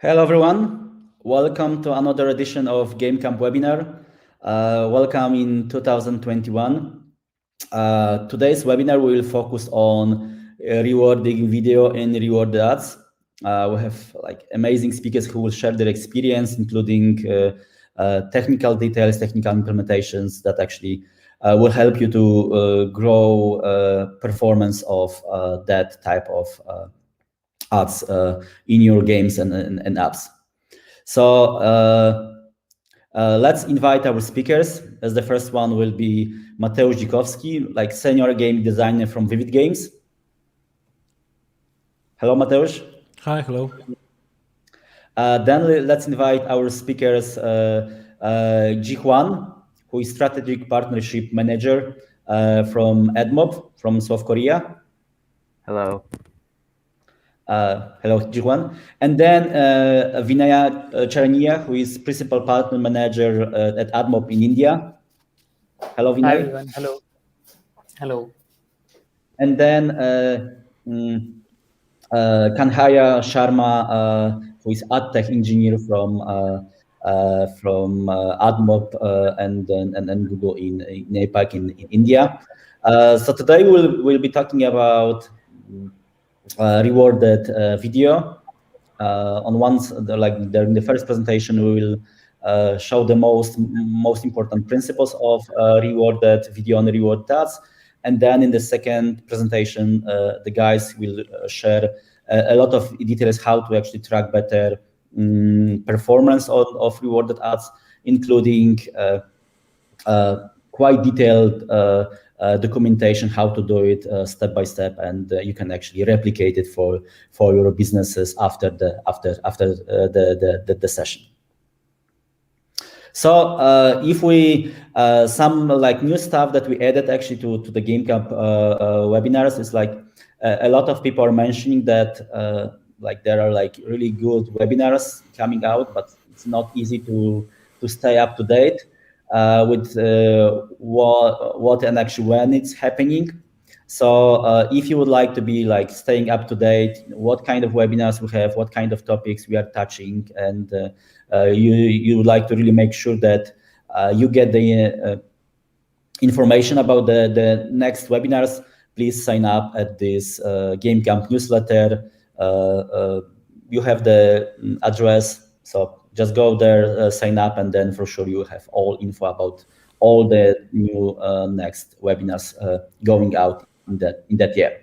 Hello, everyone. Welcome to another edition of GameCamp webinar. Welcome in 2021. Today's webinar will focus on rewarding video and rewarded ads. We have amazing speakers who will share their experience, including technical details, technical implementations that actually will help you to grow performance of that type of ads in your games and apps. So let's invite our speakers. As the first one will be Mateusz Dzikowski, senior game designer from Vivid Games. Hello, Mateusz. Hi, hello. Then let's invite our speakers, Hwan, who is strategic partnership manager from AdMob from South Korea. Hello. Hello, Hwan. And then Vinay Charaniya, who is principal partner manager at AdMob in India. Hello, Vinay. Hi, everyone. Hello. Hello. And then Kanhaiya Sharma, who is ad tech engineer from AdMob and Google in APAC in India. So today we'll be talking about rewarded video. On during the first presentation, we will show the most important principles of rewarded video and rewarded ads. And then in the second presentation, the guys will share a lot of details how to actually track better performance of rewarded ads, including quite detailed documentation how to do it step by step, and you can actually replicate it for your businesses after the session. So if we some new stuff that we added actually to the GameCamp webinars is a lot of people are mentioning that there are really good webinars coming out, but it's not easy to stay up to date with what and actually when it's happening. So if you would like to be staying up to date, what kind of webinars we have, what kind of topics we are touching, and you would like to really make sure that you get the information about the next webinars, please sign up at this GameCamp newsletter. You have the address, so just go there, sign up, and then for sure you have all info about all the new next webinars going out in that year.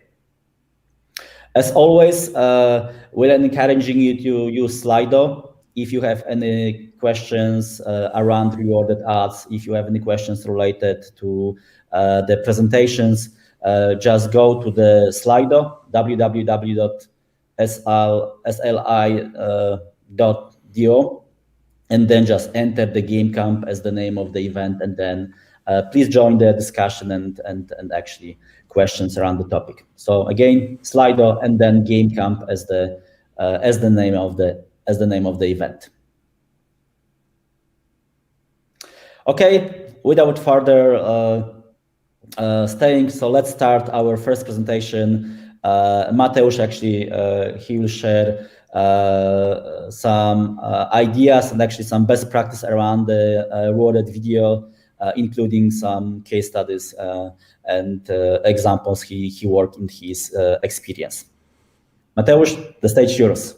As always, we're encouraging you to use Slido. If you have any questions around rewarded ads, if you have any questions related to the presentations, just go to the Slido, www.sli.do, and then just enter the GameCamp as the name of the event, and then please join the discussion and actually questions around the topic. So again, Slido and then GameCamp as the name of the event. Okay, without further staying, so let's start our first presentation. Mateusz actually he will share some ideas and actually some best practice around the rewarded video, including some case studies and examples he worked in his experience. Mateusz, the stage is yours.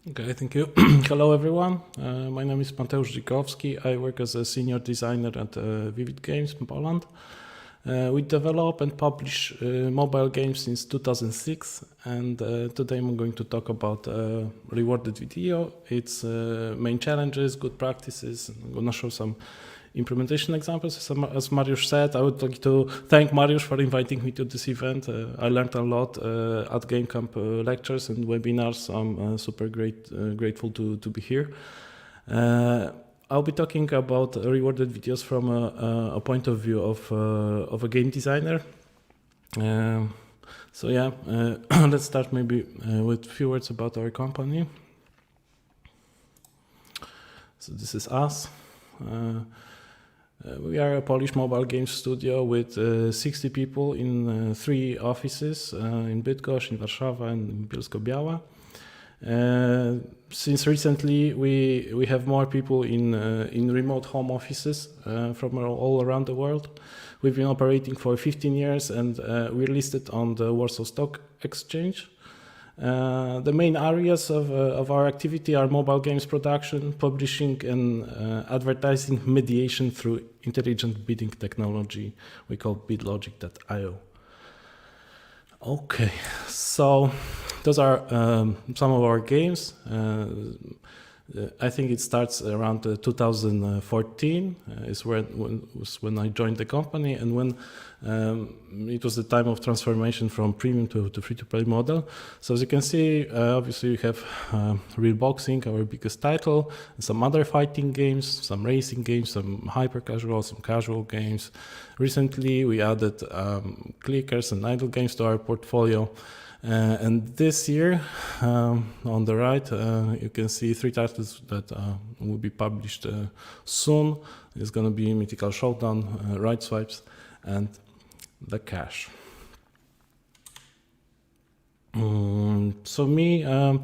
Okay, thank you. Hello, everyone. My name is Mateusz Dzikowski. I work as a senior designer at Vivid Games in Poland. We develop and publish mobile games since 2006, and today I'm going to talk about rewarded video, its main challenges, good practices. I'm going to show some implementation examples. As Mateusz said, I would like to thank Mateusz for inviting me to this event. I learned a lot at GameCamp lectures and webinars. I'm super grateful to be here. I'll be talking about rewarded videos from a point of view of a game designer. So yeah, let's start maybe with a few words about our company. So this is us. We are a Polish mobile games studio with 60 people in 3 offices in Bydgoszcz, in Warszawa, and in Bielsko-Biała. Since recently, we have more people in remote home offices from all around the world. We've been operating for 15 years, and we're listed on the Warsaw Stock Exchange. The main areas of our activity are mobile games production, publishing, and advertising mediation through intelligent bidding technology we call bidlogic.io. Okay, so those are some of our games. I think it starts around 2014 is when I joined the company, and when it was the time of transformation from premium to free-to-play model. So as you can see, obviously we have Real Boxing, our biggest title, and some other fighting games, some racing games, some hyper-casual, some casual games. Recently we added clickers and idle games to our portfolio. And this year, on the right, you can see 3 titles that will be published soon. It's going to be Mythical Showdown, Right Swipes, and The Cash. So me, I'm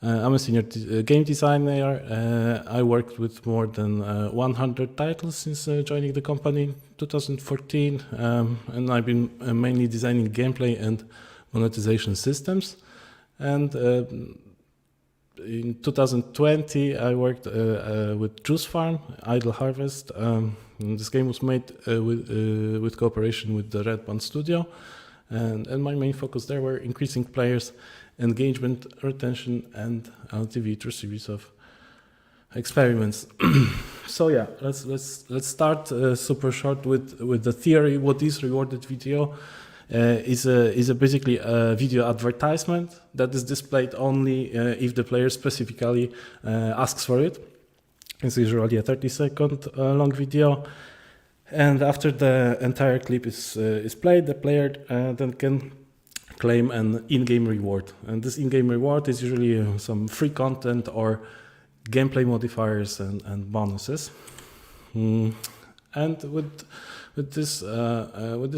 a senior game designer. I worked with more than 100 titles since joining the company in 2014, and I've been mainly designing gameplay and monetization systems. And in 2020, I worked with Juice Farm, Idle Harvest. This game was made with cooperation with the Red Band Studio. And my main focus there were increasing players' engagement, retention, and LTV through a series of experiments. So yeah, let's start super short with the theory. What is rewarded video? Is basically a video advertisement that is displayed only if the player specifically asks for it. It's usually a 30-second long video, and after the entire clip is played, the player then can claim an in-game reward. And this in-game reward is usually some free content or gameplay modifiers and bonuses. And with this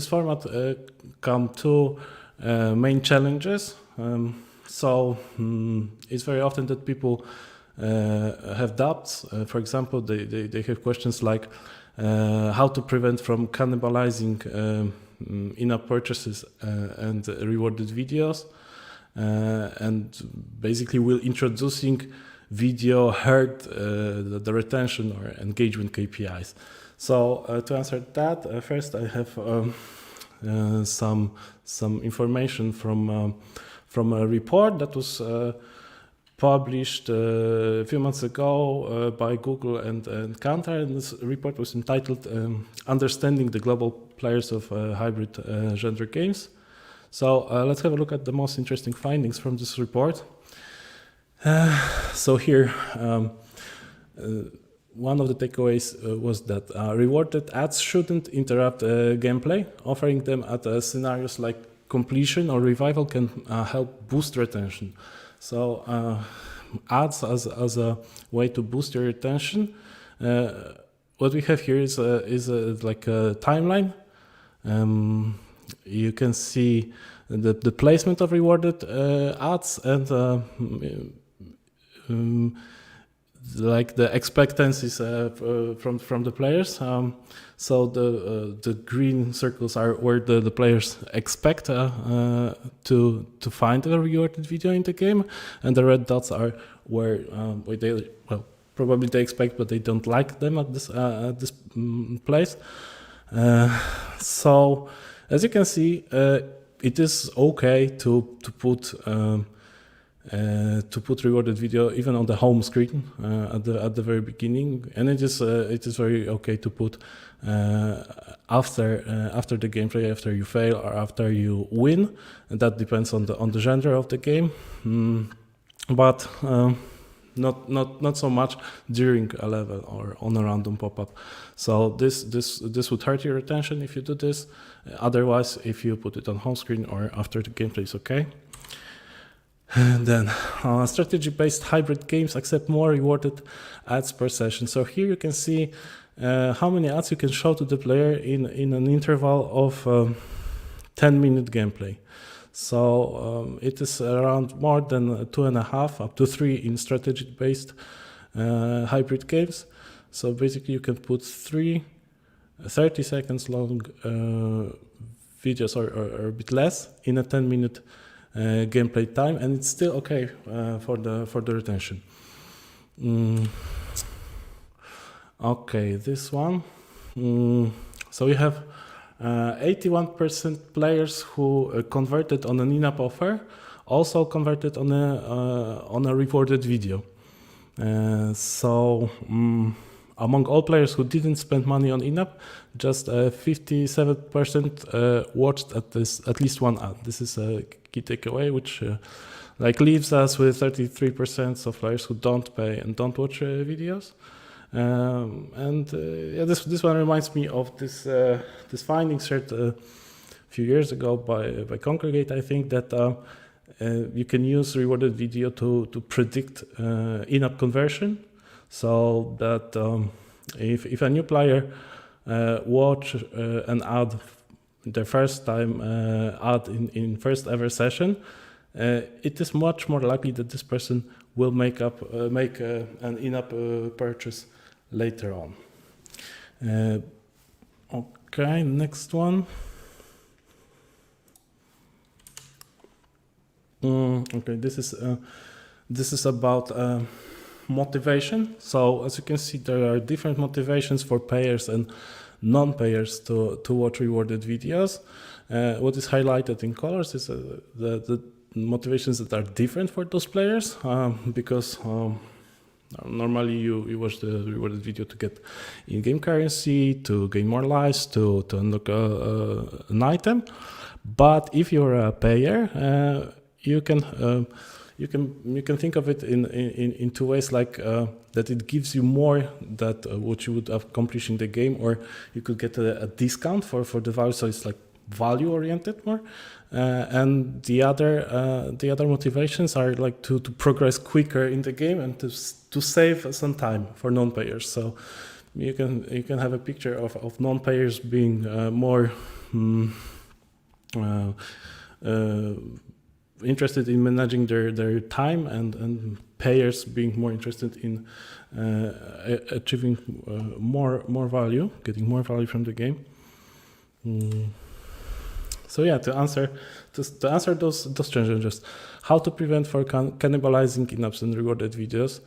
format come 2 main challenges. It's very often that people have doubts. For example, they have questions like how to prevent from cannibalizing in-app purchases and rewarded videos, and basically will introducing video hurt the retention or engagement KPIs. So to answer that, first I have some information from a report that was published a few months ago by Google and Kanhaiya, and this report was entitled "Understanding the Global Players of Hybrid Genre Games." So let's have a look at the most interesting findings from this report. So here. One of the takeaways was that rewarded ads shouldn't interrupt gameplay. Offering them at scenarios like completion or revival can help boost retention. So ads as a way to boost your retention. What we have here is like a timeline. You can see the placement of rewarded ads and like the expectancies from the players. So the green circles are where the players expect to find a rewarded video in the game, and the red dots are where they probably they expect, but they don't like them at this place. So as you can see, it is okay to put rewarded video even on the home screen at the very beginning, and it is very okay to put after the gameplay, after you fail or after you win, and that depends on the genre of the game, but not so much during a level or on a random pop-up. So this would hurt your retention if you do this. Otherwise, if you put it on home screen or after the gameplay is okay. And then strategy-based hybrid games accept more rewarded ads per session. So here you can see how many ads you can show to the player in an interval of 10-minute gameplay. So it is around more than 2.5 up to 3 in strategy-based hybrid games. So basically you can put 3 30 seconds long videos or a bit less in a 10-minute gameplay time, and it's still okay for the retention. Okay, this one. So we have 81% players who converted on an in-app offer, also converted on a rewarded video. Among all players who didn't spend money on in-app, just 57% watched at least one ad. This is a key takeaway, which leaves us with 33% of players who don't pay and don't watch videos. This one reminds me of this finding shared a few years ago by Congregate. I think that you can use rewarded video to predict in-app conversion, so that if a new player watch an ad, their first time ad in first ever session, it is much more likely that this person will make an in-app purchase later on. Okay, next one. Okay, this is about motivation. So as you can see, there are different motivations for payers and non-payers to watch rewarded videos. What is highlighted in colors is the motivations that are different for those players, because normally you watch the rewarded video to get in-game currency, to gain more lives, to unlock an item. But if you're a payer, you can think of it in two ways, that it gives you more that what you would accomplish in the game, or you could get a discount for the value. So it's like value oriented more, and the other motivations are like to progress quicker in the game and to save some time for non-payers. So you can have a picture of non-payers being more interested in managing their time, and payers being more interested in achieving more value, getting more value from the game. So yeah, to answer those challenges, how to prevent for cannibalizing in-apps and rewarded videos,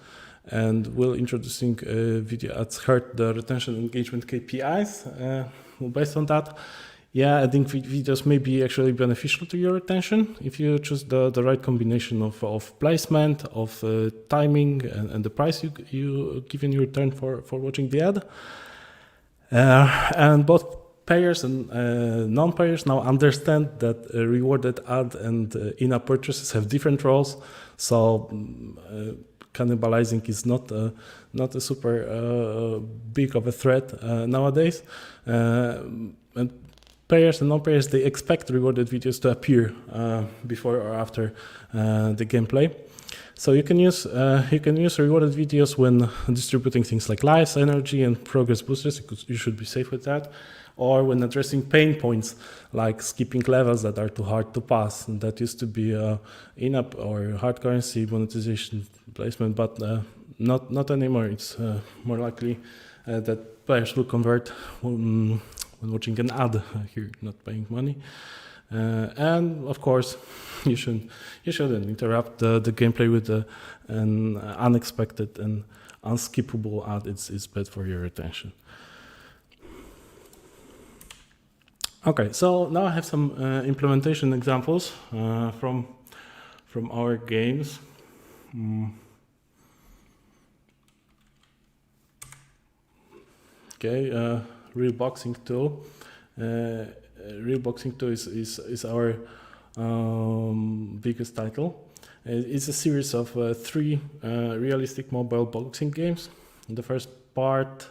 and will introducing video ads hurt the retention engagement KPIs? Based on that, yeah, I think videos may be actually beneficial to your retention if you choose the right combination of placement, of timing, and the price you give in return for watching the ad. And both payers and non-payers now understand that rewarded ad and in-app purchases have different roles. So cannibalizing is not a super big of a threat nowadays. And payers and non-payers, they expect rewarded videos to appear before or after the gameplay. So you can use rewarded videos when distributing things like lives, energy, and progress boosters. You should be safe with that. Or when addressing pain points like skipping levels that are too hard to pass. And that used to be in-app or hard currency monetization placement, but not anymore. It's more likely that players will convert when watching an ad here, not paying money. And of course, you shouldn't interrupt the gameplay with an unexpected and unskippable ad. It's bad for your retention. Okay, so now I have some implementation examples from our games. Okay, Real Boxing 2. Real Boxing 2 is our biggest title. It's a series of 3 realistic mobile boxing games. The first part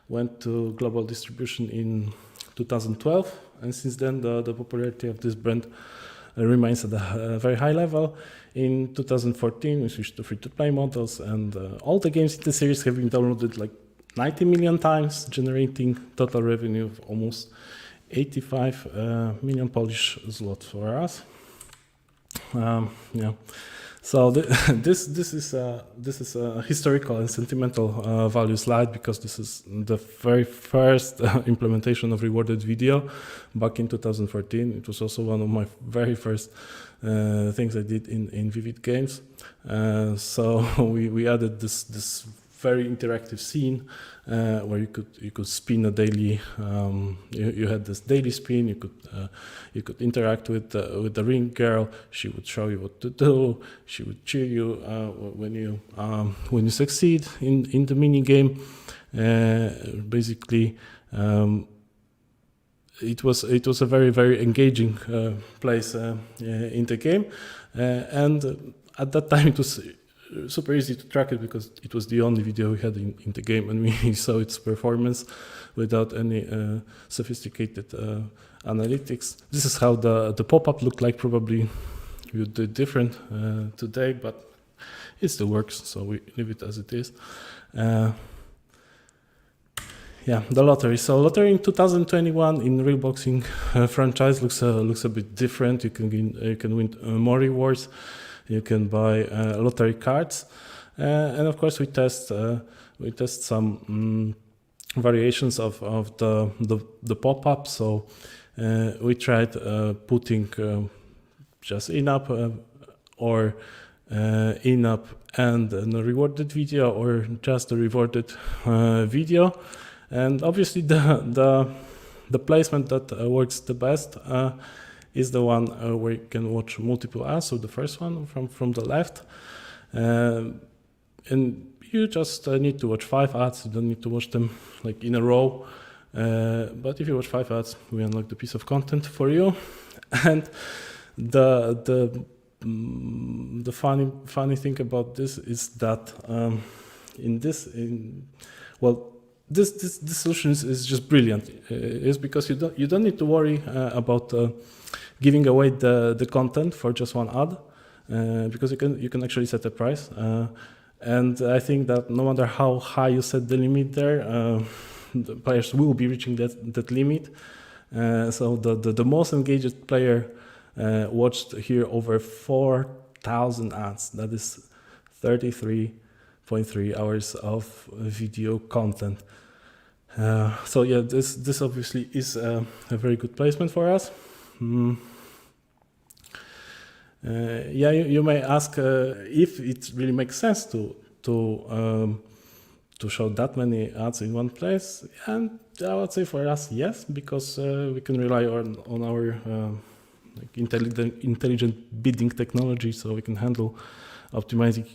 went to global distribution in 2012, and since then the popularity of this brand remains at a very high level. In 2014 we switched to free-to-play models, and all the games in the series have been downloaded like 90 million times, generating total revenue of almost 85 million Polish zlotys for us. Yeah. So this is a historical and sentimental value slide, because this is the very first implementation of rewarded video back in 2014. It was also one of my very first things I did in Vivid Games. So we added this very interactive scene where you could spin a daily. You had this daily spin. You could interact with the ring girl. She would show you what to do. She would cheer you when you succeed in the mini game. Basically, it was a very, very engaging place in the game, and at that time it was super easy to track it, because it was the only video we had in the game, and we saw its performance without any sophisticated analytics. This is how the pop-up looked like. Probably you do it different today, but it still works, so we leave it as it is. Yeah, the lottery. So lottery in 2021 in Real Boxing franchise looks a bit different. You can win more rewards. You can buy lottery cards, and of course we test some variations of the pop-up. So we tried putting just in-app or in-app and a rewarded video, or just a rewarded video. And obviously the placement that works the best is the one where you can watch multiple ads. So the first one from the left, and you just need to watch 5 ads. You don't need to watch them like in a row, but if you watch 5 ads, we unlock the piece of content for you. And the funny thing about this is that this solution is just brilliant. It's because you don't need to worry about giving away the content for just one ad, because you can actually set a price. And I think that no matter how high you set the limit there, the players will be reaching that limit. So the most engaged player watched here over 4,000 ads. That is 33.3 hours of video content. So yeah, this obviously is a very good placement for us. Yeah, you may ask if it really makes sense to show that many ads in one place, and I would say for us, yes, because we can rely on our intelligent bidding technology, so we can handle optimizing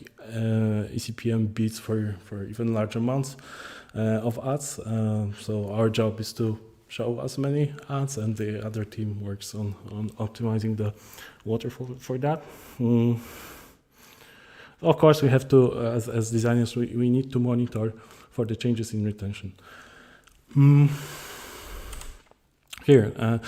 eCPM bids for even large amounts of ads. So our job is to show as many ads, and the other team works on optimizing the waterfall for that. Of course, we have to, as designers, we need to monitor for the changes in retention. Here,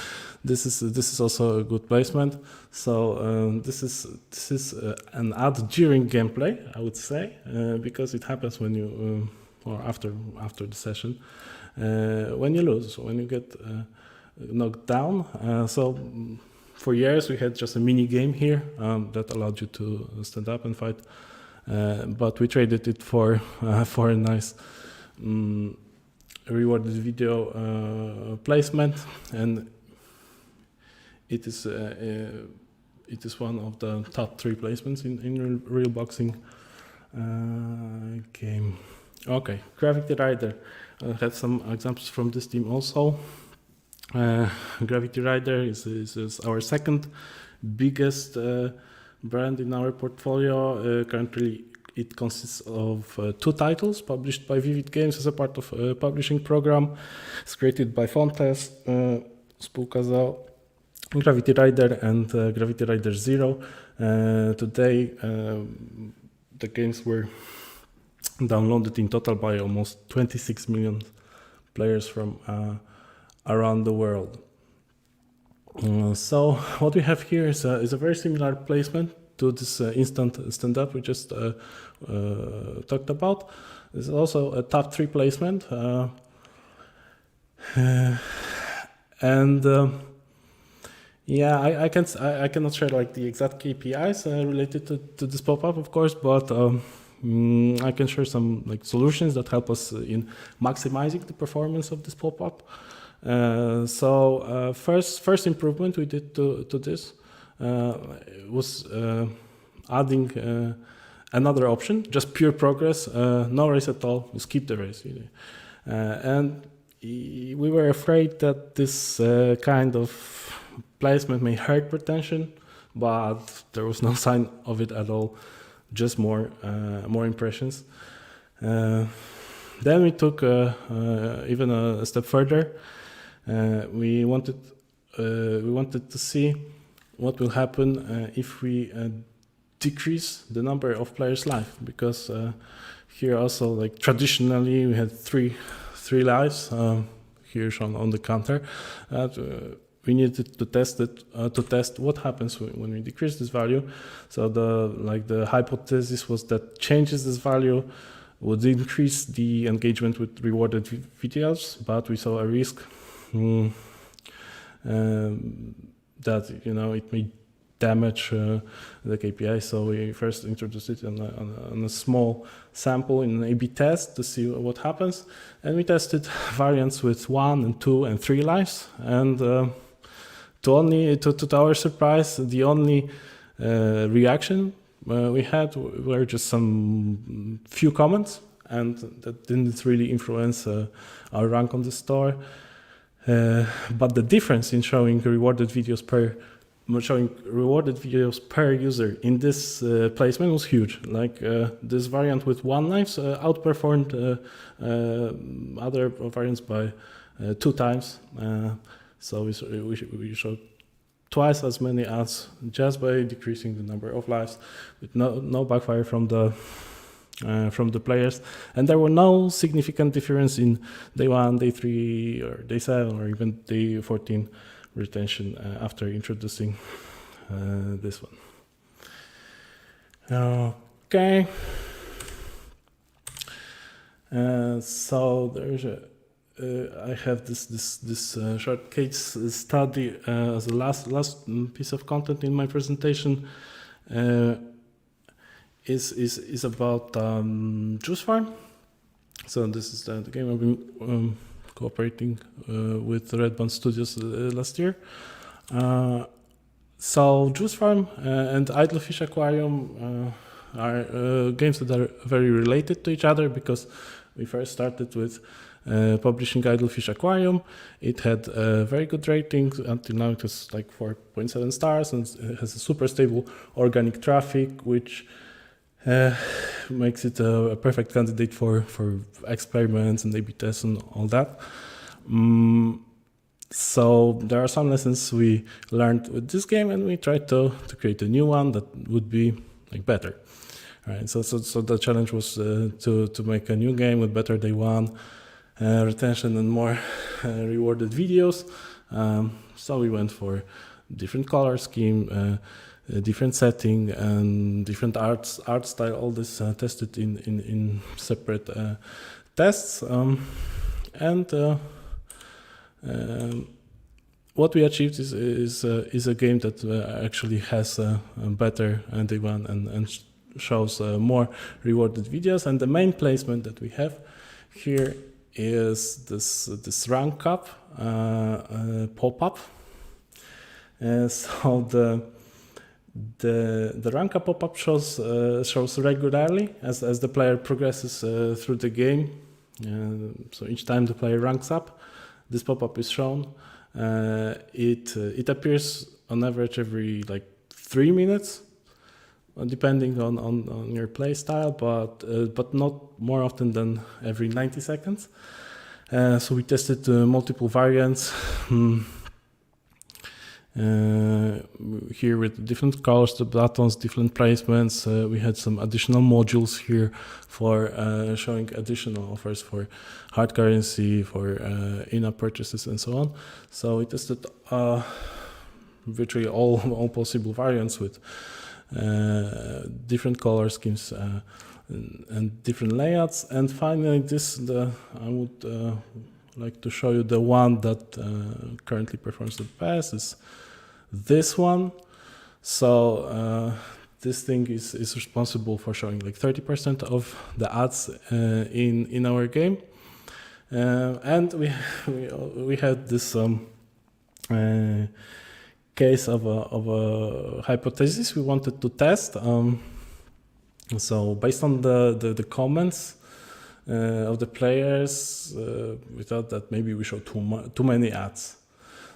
this is also a good placement. So this is an ad during gameplay, I would say, because it happens when you or after the session, when you lose, when you get knocked down. So for years we had just a mini game here that allowed you to stand up and fight, but we traded it for a nice rewarded video placement, and it is one of the top 3 placements in real boxing game. Okay, Gravity Rider. I have some examples from this team also. Gravity Rider is our second biggest brand in our portfolio. Currently, it consists of 2 titles published by Vivid Games as a part of a publishing program. It's created by Fontes, spółka ZOO, Gravity Rider and Gravity Rider Zero. Today, the games were downloaded in total by almost 26 million players from around the world. So what we have here is a very similar placement to this instant stand-up we just talked about. It's also a top 3 placement, and Yeah, I cannot share like the exact KPIs related to this pop-up, of course, but I can share some like solutions that help us in maximizing the performance of this pop-up. First improvement we did to this was adding another option, just pure progress, no race at all, you skip the race. And we were afraid that this kind of placement may hurt retention, but there was no sign of it at all, just more impressions. Then we took even a step further. We wanted to see what will happen if we decrease the number of players live, because here also, like traditionally, we had three lives here shown on the counter. We needed to test it to test what happens when we decrease this value. So the hypothesis was that changes this value would increase the engagement with rewarded videos, but we saw a risk that it may damage the KPI. So we first introduced it on a small sample in an A/B test to see what happens, and we tested variants with 1 and 2 and 3 lives, and to our surprise, the only reaction we had were just some few comments, and that didn't really influence our rank on the store. But the difference in showing rewarded videos per user in this placement was huge. Like this variant with 1 lives outperformed other variants by 2 times. So we showed twice as many ads just by decreasing the number of lives, with no backfire from the players, and there were no significant difference in day 1, day 3, or day 7, or even day 14 retention after introducing this one. Okay. So there's I have this short case study as the last piece of content in my presentation. Is about Juice Farm. So this is the game I've been cooperating with Red Band Studios last year. So Juice Farm and Idle Fish Aquarium are games that are very related to each other, because we first started with publishing Idle Fish Aquarium. It had very good ratings. Until now it has like 4.7 stars, and it has a super stable organic traffic, which makes it a perfect candidate for experiments and A/B tests and all that. So there are some lessons we learned with this game, and we tried to create a new one that would be like better. Right. So the challenge was to make a new game with better day 1 retention and more rewarded videos. So we went for different color scheme, different setting, and different art style. All this tested in separate tests, and what we achieved is a game that actually has a better day 1 and shows more rewarded videos. And the main placement that we have here is this rank up pop-up. So the rank up pop-up shows regularly as the player progresses through the game. So each time the player ranks up, this pop-up is shown. It appears on average every like 3 minutes, depending on your play style, but not more often than every 90 seconds. So we tested multiple variants. Here with different colors, the buttons, different placements. We had some additional modules here for showing additional offers for hard currency, for in-app purchases, and so on. So we tested virtually all possible variants with different color schemes and different layouts. And finally, I would like to show you the one that currently performs the best. Is this one. So this thing is responsible for showing like 30% of the ads in our game. And we had this case of a hypothesis we wanted to test. So based on the comments of the players, we thought that maybe we showed too many ads.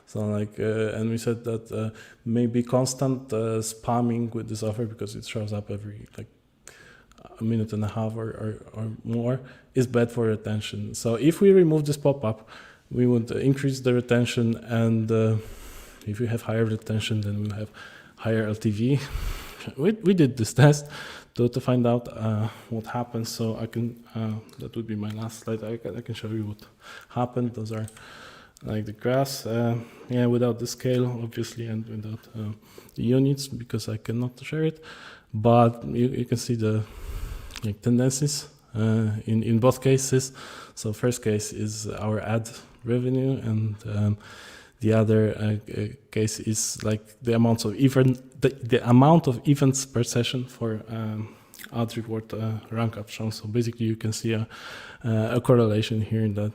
So like, and we said that maybe constant spamming with this offer, because it shows up every like a minute and a half or more, is bad for retention. So if we remove this pop-up, we would increase the retention, and if we have higher retention, then we'll have higher LTV. We did this test to find out what happens. So I can, that would be my last slide. I can show you what happened. Those are like the graphs, yeah, without the scale, obviously, and without the units, because I cannot share it. But you can see the like tendencies in both cases. So first case is our ad revenue, and the other case is like the amounts of the amount of events per session for ad reward rank up shown. So basically, you can see a correlation here in that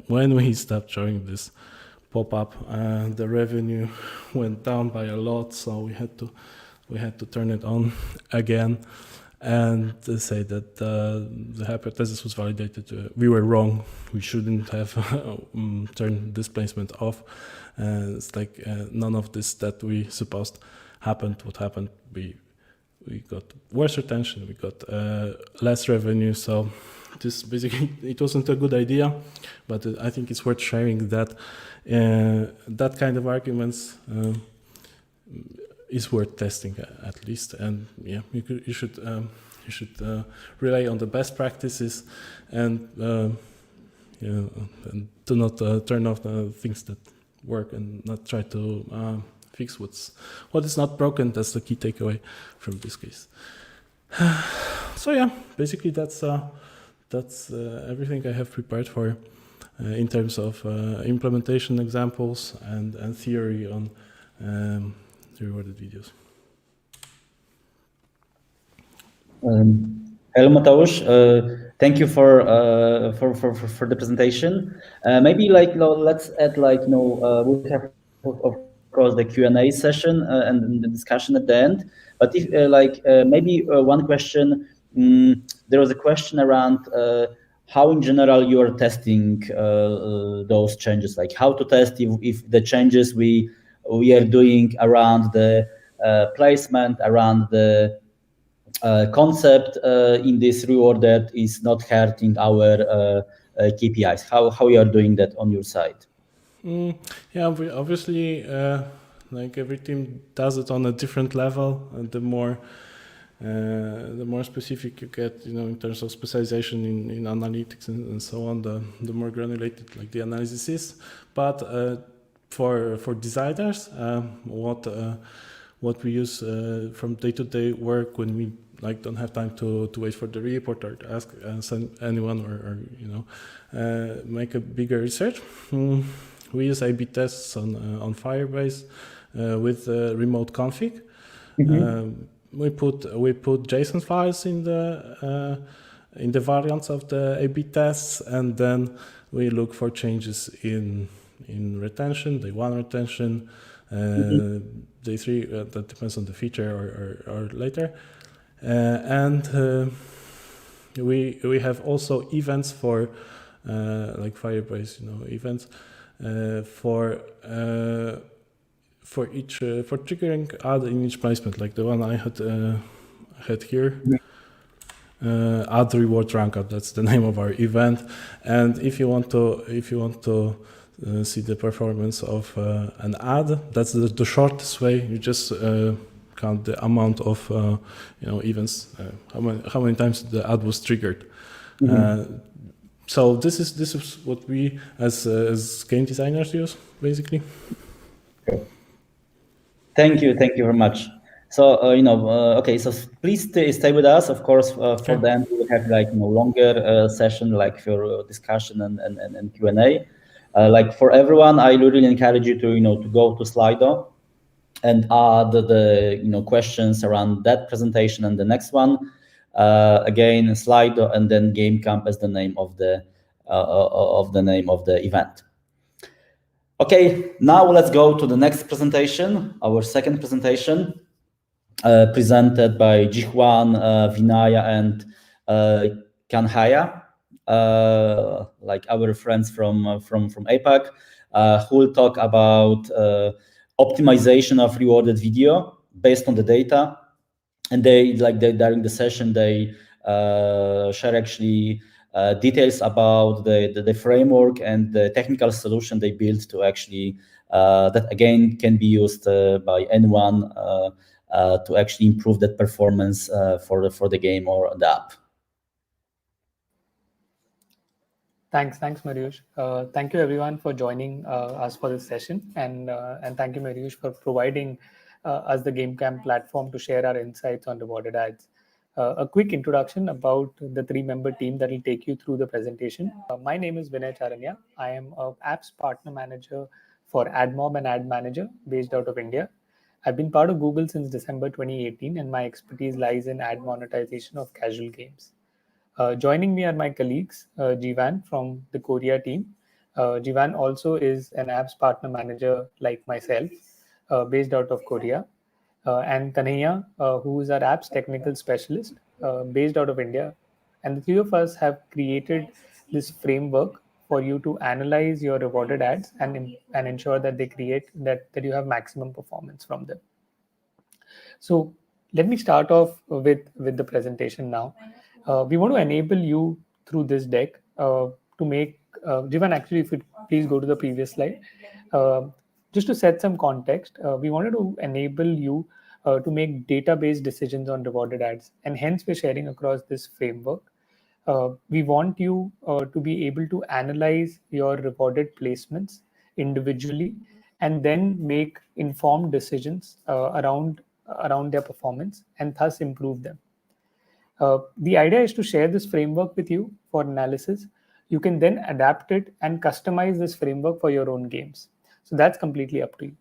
when we stopped showing this pop-up, the revenue went down by a lot. So we had to turn it on again and say that the hypothesis was validated. We were wrong. We shouldn't have turned this placement off. It's like none of this that we supposed happened. What happened? We got worse retention. We got less revenue. So this basically, it wasn't a good idea, but I think it's worth sharing that that kind of arguments is worth testing at least. And yeah, you should rely on the best practices, and and do not turn off the things that work, and not try to fix what is not broken. That's the key takeaway from this case. So yeah, basically that's everything I have prepared for in terms of implementation examples and theory on rewarded videos. Hello, Mateusz. Thank you for the presentation. Maybe like let's add we have of course the Q&A session and the discussion at the end. But if maybe one question, there was a question around how in general you are testing those changes, like how to test if the changes we are doing around the placement, around the concept in this rewarded is not hurting our KPIs. How you are doing that on your side? Yeah, obviously, like every team does it on a different level, and the more specific you get, in terms of specialization in analytics and so on, the more granulated like the analysis is. But for designers, what we use from day-to-day work when we don't have time to wait for the report or to ask anyone or make a bigger research. We use A/B tests on Firebase with remote config. Mm-hmm. We put JSON files in the variants of the A/B tests, and then we look for changes in retention, day 1 retention, day 3. That depends on the feature or later. And we have also events for like Firebase, events for each for triggering ad in each placement, like the one I had here. Ad reward rank up. That's the name of our event. And if you want to see the performance of an ad, that's the shortest way. You just count the amount of events, how many times the ad was triggered. Mm-hmm. So this is what we as game designers use, basically. Okay. Thank you very much. So okay, so please stay with us. Of course, for them we will have longer session for discussion and Q&A. For everyone, I really encourage you to to go to Slido and add the questions around that presentation and the next one. Again, Slido and then GameCamp as the name of the event. Okay, now let's go to the next presentation, our second presentation, presented by Hwan, Vinay, and Kanhaiya, like our friends from APAC, who will talk about optimization of rewarded video based on the data. And during the session, they share actually details about the framework and the technical solution they built to actually that again can be used by anyone to actually improve that performance for the game or the app. Thanks, Mateusz. Thank you everyone for joining us for this session, and thank you, Mateusz, for providing us the GameCamp platform to share our insights on rewarded ads. A quick introduction about the three-member team that will take you through the presentation. My name is Vinay Charaniya. I am a apps partner manager for AdMob and Ad Manager based out of India. I've been part of Google since December 2018, and my expertise lies in ad monetization of casual games. Joining me are my colleagues, Jivan from the Korea team. Jivan also is an apps partner manager like myself, based out of Korea. And Kanhaiya, who is our apps technical specialist, based out of India. And the three of us have created this framework for you to analyze your rewarded ads and ensure that they create that you have maximum performance from them. So let me start off with the presentation now. We want to enable you through this deck to make, Jivan, actually, if you please go to the previous slide. Just to set some context, we wanted to enable you to make database decisions on rewarded ads, and hence we're sharing across this framework. We want you to be able to analyze your rewarded placements individually and then make informed decisions around their performance and thus improve them. The idea is to share this framework with you for analysis. You can then adapt it and customize this framework for your own games. So that's completely up to you.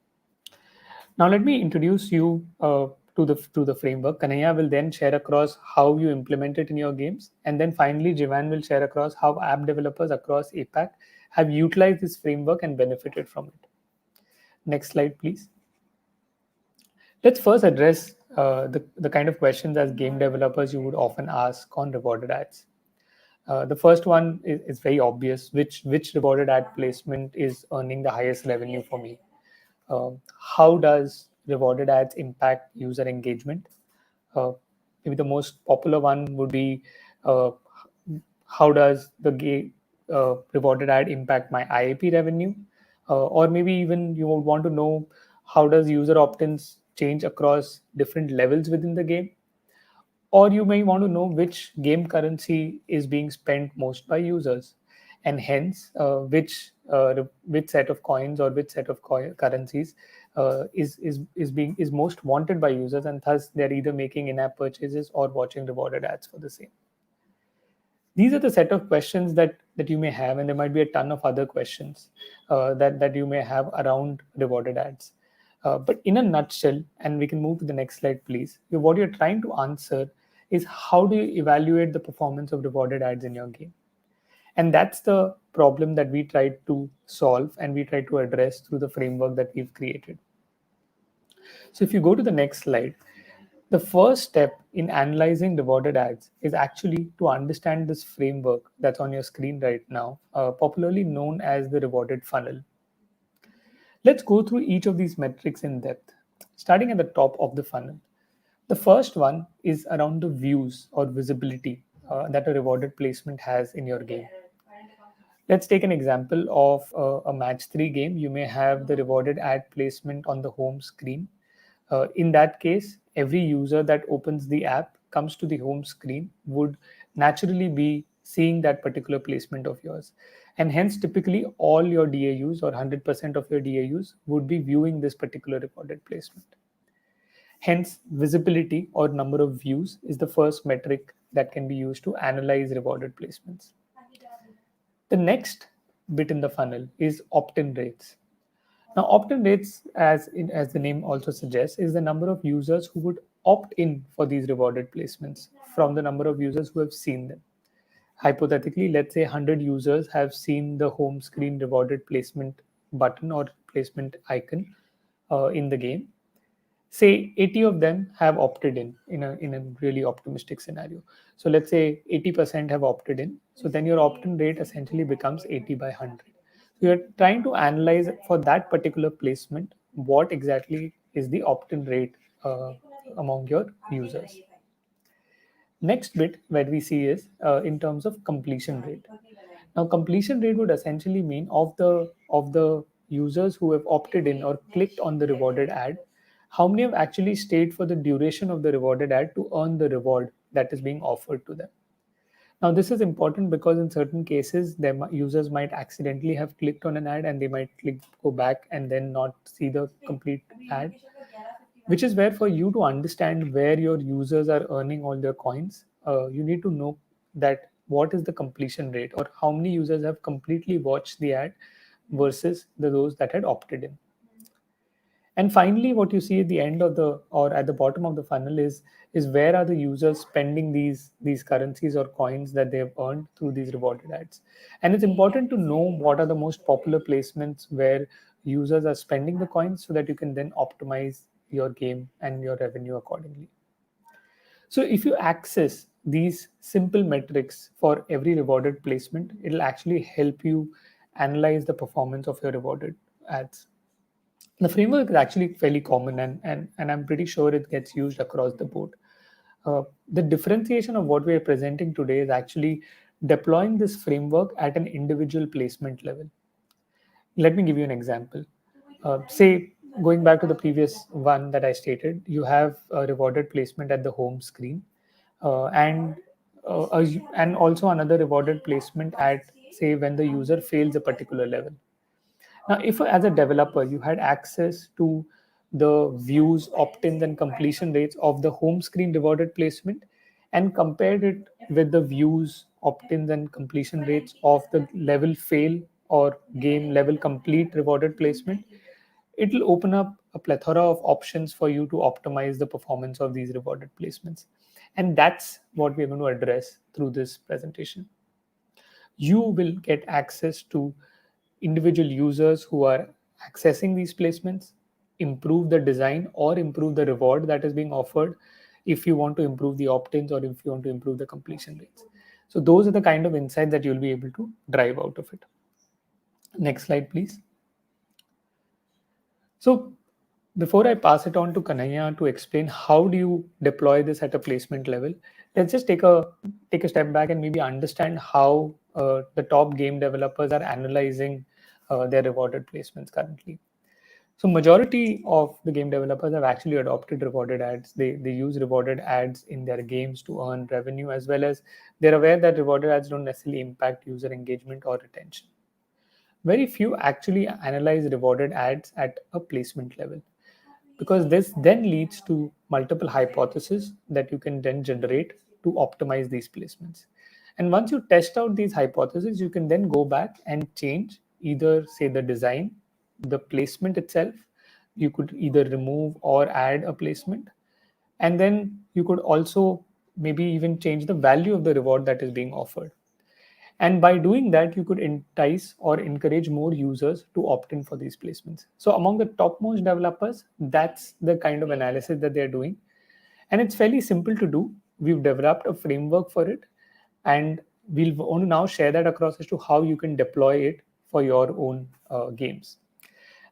Now let me introduce you to the framework. Kanhaiya will then share across how you implement it in your games, and then finally Jivan will share across how app developers across APAC have utilized this framework and benefited from it. Next slide, please. Let's first address the kind of questions as game developers you would often ask on rewarded ads. The first one is very obvious. Which rewarded ad placement is earning the highest revenue for me? How does rewarded ads impact user engagement? Maybe the most popular one would be how does the rewarded ad impact my IAP revenue? Or maybe even you would want to know how does user opt-ins change across different levels within the game? Or you may want to know which game currency is being spent most by users, and hence which set of coins or which set of currencies is most wanted by users, and thus they're either making in-app purchases or watching rewarded ads for the same. These are the set of questions that you may have, and there might be a ton of other questions that you may have around rewarded ads. But in a nutshell, and we can move to the next slide, please. What you're trying to answer is how do you evaluate the performance of rewarded ads in your game? And that's the problem that we try to solve and we try to address through the framework that we've created. So if you go to the next slide, the first step in analyzing rewarded ads is actually to understand this framework that's on your screen right now, popularly known as the rewarded funnel. Let's go through each of these metrics in depth, starting at the top of the funnel. The first one is around the views or visibility that a rewarded placement has in your game. Let's take an example of a match 3 game. You may have the rewarded ad placement on the home screen. In that case, every user that opens the app, comes to the home screen, would naturally be seeing that particular placement of yours. And hence, typically, all your DAUs or 100% of your DAUs would be viewing this particular rewarded placement. Hence, visibility or number of views is the first metric that can be used to analyze rewarded placements. The next bit in the funnel is opt-in rates. Now, opt-in rates, as the name also suggests, is the number of users who would opt in for these rewarded placements from the number of users who have seen them. Hypothetically, let's say 100 users have seen the home screen rewarded placement button or placement icon in the game. Say 80 of them have opted in a really optimistic scenario. So let's say 80% have opted in. So then your opt-in rate essentially becomes 80 by 100. So you're trying to analyze for that particular placement what exactly is the opt-in rate among your users. Next bit where we see is in terms of completion rate. Now, completion rate would essentially mean of the users who have opted in or clicked on the rewarded ad, how many have actually stayed for the duration of the rewarded ad to earn the reward that is being offered to them. Now, this is important because in certain cases, users might accidentally have clicked on an ad and they might go back and then not see the complete ad, which is where for you to understand where your users are earning all their coins, you need to know that what is the completion rate or how many users have completely watched the ad versus those that had opted in. And finally, what you see at the end of the or at the bottom of the funnel is where are the users spending these currencies or coins that they have earned through these rewarded ads. And it's important to know what are the most popular placements where users are spending the coins so that you can then optimize your game and your revenue accordingly. So if you access these simple metrics for every rewarded placement, it'll actually help you analyze the performance of your rewarded ads. The framework is actually fairly common and I'm pretty sure it gets used across the board. The differentiation of what we are presenting today is actually deploying this framework at an individual placement level. Let me give you an example. Say, going back to the previous one that I stated, you have a rewarded placement at the home screen and also another rewarded placement at, say, when the user fails a particular level. Now, if as a developer you had access to the views, opt-ins, and completion rates of the home screen rewarded placement and compared it with the views, opt-ins, and completion rates of the level fail or game level complete rewarded placement, it will open up a plethora of options for you to optimize the performance of these rewarded placements. And that's what we're going to address through this presentation. You will get access to individual users who are accessing these placements, improve the design or improve the reward that is being offered if you want to improve the opt-ins or if you want to improve the completion rates. So those are the kind of insights that you'll be able to drive out of it. Next slide, please. So before I pass it on to Kanhaiya to explain how do you deploy this at a placement level, let's just take a step back and maybe understand how the top game developers are analyzing their rewarded placements currently. So majority of the game developers have actually adopted rewarded ads. They use rewarded ads in their games to earn revenue, as well as they're aware that rewarded ads don't necessarily impact user engagement or retention. Very few actually analyze rewarded ads at a placement level, because this then leads to multiple hypotheses that you can then generate to optimize these placements. And once you test out these hypotheses, you can then go back and change either, say, the design, the placement itself. You could either remove or add a placement. And then you could also maybe even change the value of the reward that is being offered. And by doing that, you could entice or encourage more users to opt in for these placements. So among the topmost developers, that's the kind of analysis that they're doing. And it's fairly simple to do. We've developed a framework for it. And we'll want to now share that across as to how you can deploy it for your own games.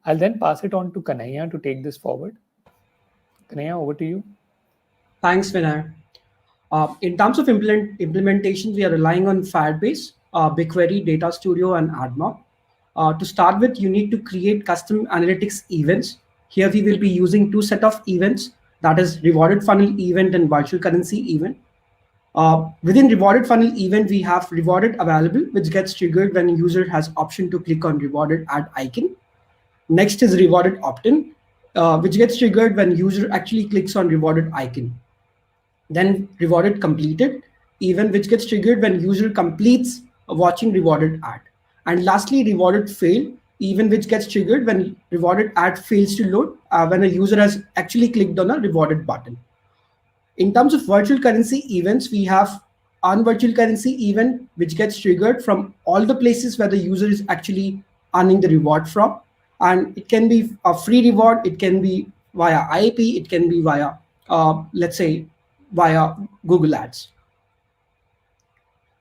I'll then pass it on to Kanhaiya to take this forward. Kanhaiya, over to you. Thanks, Vinay. In terms of implementation, we are relying on Firebase, BigQuery, Data Studio, and ADMA. To start with, you need to create custom analytics events. Here we will be using two set of events, that is rewarded funnel event and virtual currency event. Within rewarded funnel event, we have rewarded available, which gets triggered when a user has option to click on rewarded ad icon. Next is rewarded opt-in, which gets triggered when user actually clicks on rewarded icon. Then rewarded completed event, which gets triggered when user completes a watching rewarded ad. And lastly, rewarded fail, event which gets triggered when rewarded ad fails to load when a user has actually clicked on a rewarded button. In terms of virtual currency events, we have unvirtual currency event which gets triggered from all the places where the user is actually earning the reward from. And it can be a free reward, it can be via IAP, it can be via, let's say, via Google Ads.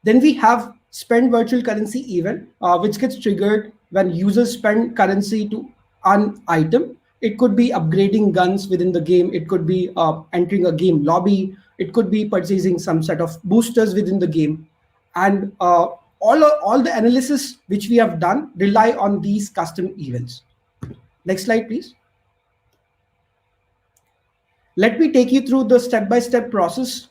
Then we have spend virtual currency event, which gets triggered when users spend currency to earn item. It could be upgrading guns within the game. It could be entering a game lobby. It could be purchasing some set of boosters within the game. And all the analysis which we have done rely on these custom events. Next slide, please. Let me take you through the step-by-step process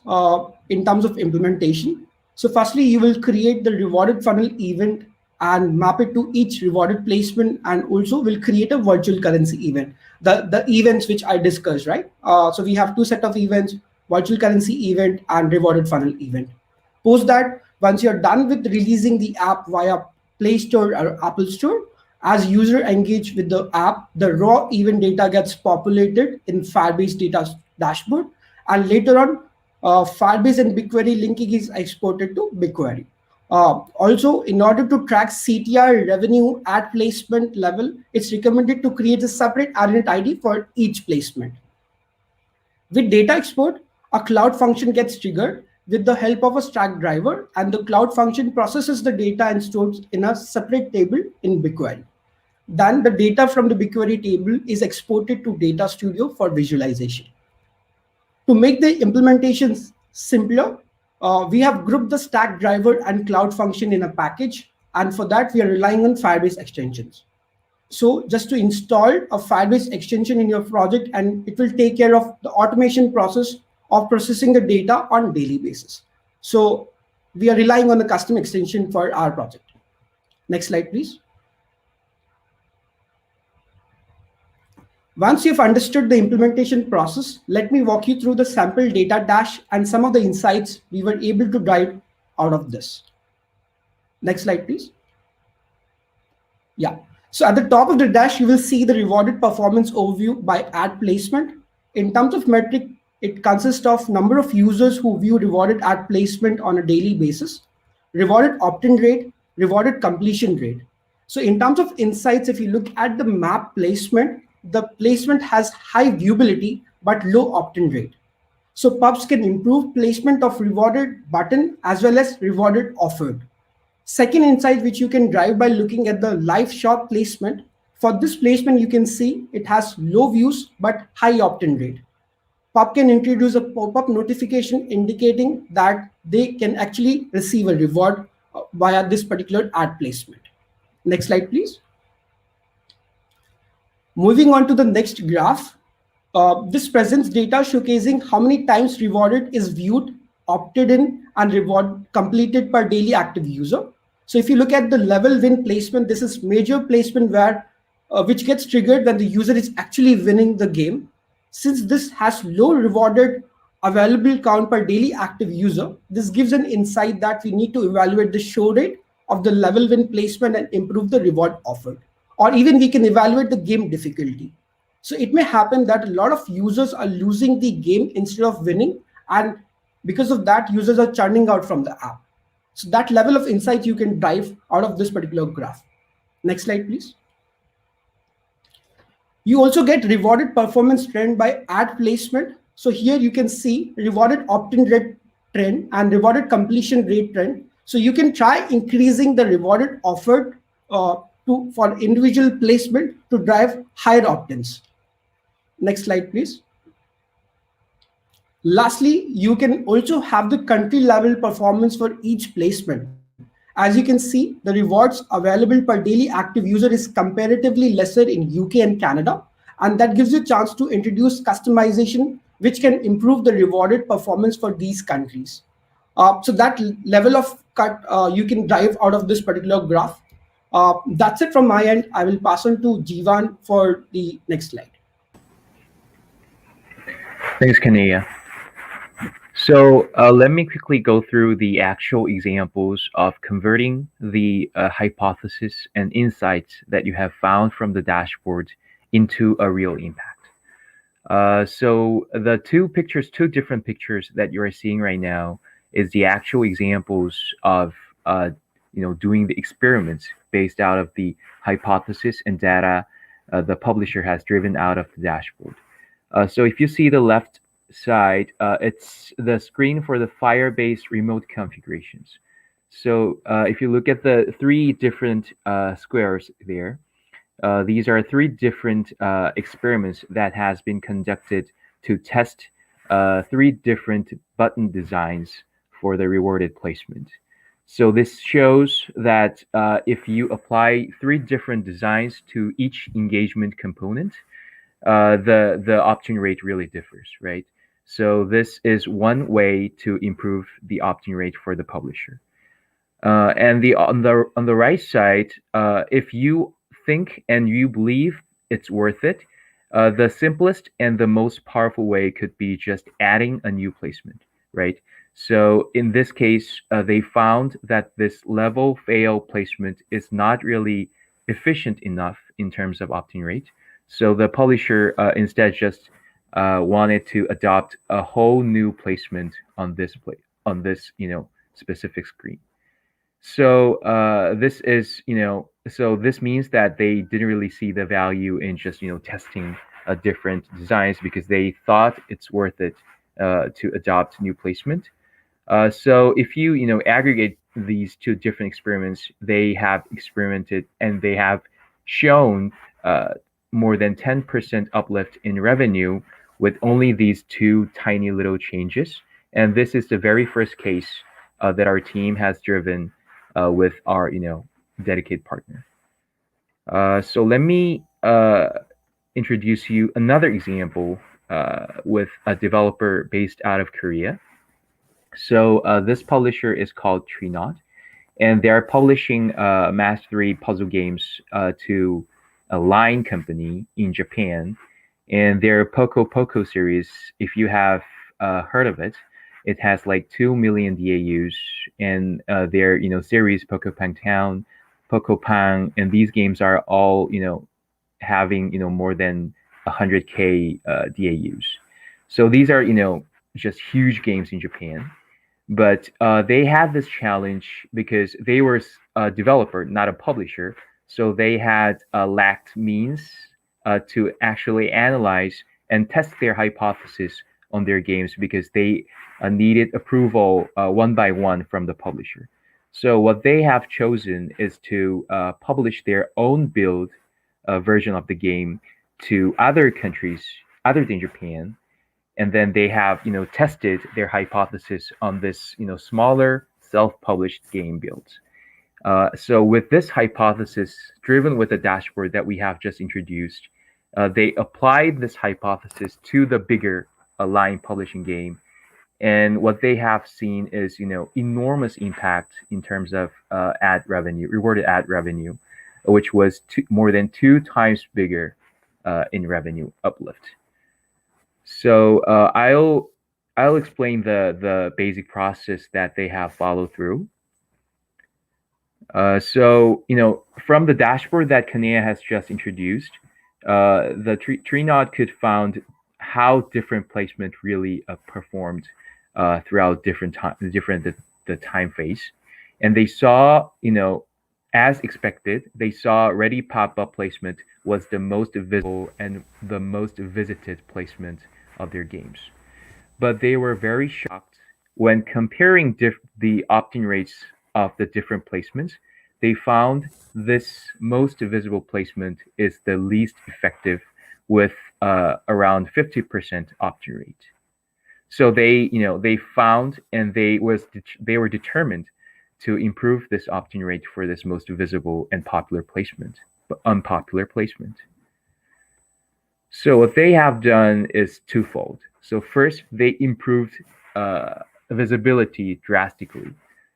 in terms of implementation. So firstly, you will create the rewarded funnel event and map it to each rewarded placement, and also will create a virtual currency event, the events which I discussed, right? So we have two set of events, virtual currency event and rewarded funnel event. Post that, once you're done with releasing the app via Play Store or Apple Store, as user engage with the app, the raw event data gets populated in Firebase data dashboard, and later on, Firebase and BigQuery linking is exported to BigQuery. Also, in order to track CTR revenue at placement level, it's recommended to create a separate RNet ID for each placement. With data export, a cloud function gets triggered with the help of a stack driver, and the cloud function processes the data and stores in a separate table in BigQuery. Then the data from the BigQuery table is exported to Data Studio for visualization. To make the implementations simpler, we have grouped the stack driver and cloud function in a package, and for that we are relying on Firebase extensions. So just to install a Firebase extension in your project, and it will take care of the automation process of processing the data on daily basis. So we are relying on a custom extension for our project. Next slide, please. Once you've understood the implementation process, let me walk you through the sample data dash and some of the insights we were able to drive out of this. Next slide, please. Yeah. So at the top of the dash, you will see the rewarded performance overview by ad placement. In terms of metric, it consists of number of users who view rewarded ad placement on a daily basis, rewarded opt-in rate, rewarded completion rate. So in terms of insights, if you look at the map placement, the placement has high viewability but low opt-in rate. So pubs can improve placement of rewarded button as well as rewarded offered. Second insight which you can drive by looking at the live shop placement. For this placement, you can see it has low views but high opt-in rate. Pub can introduce a pop-up notification indicating that they can actually receive a reward via this particular ad placement. Next slide, please. Moving on to the next graph, this presents data showcasing how many times rewarded is viewed, opted in, and reward completed per daily active user. So if you look at the level win placement, this is major placement where which gets triggered when the user is actually winning the game. Since this has low rewarded available count per daily active user, this gives an insight that we need to evaluate the show rate of the level win placement and improve the reward offered. Or even we can evaluate the game difficulty. So it may happen that a lot of users are losing the game instead of winning, and because of that, users are churning out from the app. So that level of insight you can drive out of this particular graph. Next slide, please. You also get rewarded performance trend by ad placement. So here you can see rewarded opt-in rate trend and rewarded completion rate trend. So you can try increasing the rewarded offered for individual placement to drive higher opt-ins. Next slide, please. Lastly, you can also have the country level performance for each placement. As you can see, the rewards available per daily active user is comparatively lesser in UK and Canada, and that gives you a chance to introduce customization, which can improve the rewarded performance for these countries. So that level of cut you can drive out of this particular graph. That's it from my end. I will pass on to Hwan for the next slide. Thanks, Kanhaiya. So let me quickly go through the actual examples of converting the hypothesis and insights that you have found from the dashboard into a real impact. So the two different pictures that you are seeing right now is the actual examples of doing the experiments based out of the hypothesis and data the publisher has driven out of the dashboard. So if you see the left side, it's the screen for the Firebase remote configurations. So if you look at the three different squares there, these are three different experiments that has been conducted to test three different button designs for the rewarded placement. So this shows that if you apply three different designs to each engagement component, the opt-in rate really differs, right? So this is one way to improve the opt-in rate for the publisher. And on the right side, if you think and you believe it's worth it, the simplest and the most powerful way could be just adding a new placement, right? So in this case, they found that this level fail placement is not really efficient enough in terms of opt-in rate. So the publisher instead just wanted to adopt a whole new placement on this specific screen. So this is so this means that they didn't really see the value in just testing different designs because they thought it's worth it to adopt new placement. So if you aggregate these two different experiments, they have experimented and they have shown more than 10% uplift in revenue with only these two tiny little changes. And this is the very first case that our team has driven with our dedicated partner. So let me introduce you another example with a developer based out of Korea. So this publisher is called Treenot, and they are publishing mastery puzzle games to a line company in Japan. And their Poco Poco series, if you have heard of it, it has like 2 million DAUs, and their series Poco Pang Town, Poco Pang, and these games are all having more than 100K DAUs. So these are just huge games in Japan. But they had this challenge because they were a developer, not a publisher. So they had lacked means to actually analyze and test their hypothesis on their games because they needed approval one by one from the publisher. So what they have chosen is to publish their own build version of the game to other countries other than Japan. And then they have tested their hypothesis on this smaller self-published game builds. So with this hypothesis driven with the dashboard that we have just introduced, they applied this hypothesis to the bigger line publishing game, and what they have seen is enormous impact in terms of rewarded ad revenue, which was more than 2 times bigger in revenue uplift. So I'll explain the basic process that they have followed through. So from the dashboard that Kanhaiya has just introduced, the Treenot could found how different placement really performed throughout different the time phase, and they saw as expected, they saw ready pop-up placement was the most visible and the most visited placement of their games. But they were very shocked when comparing the opt-in rates of the different placements. They found this most visible placement is the least effective with around 50% opt-in rate. So they found and they were determined to improve this opt-in rate for this most visible and popular placement, but unpopular placement. So what they have done is twofold. So first, they improved visibility drastically.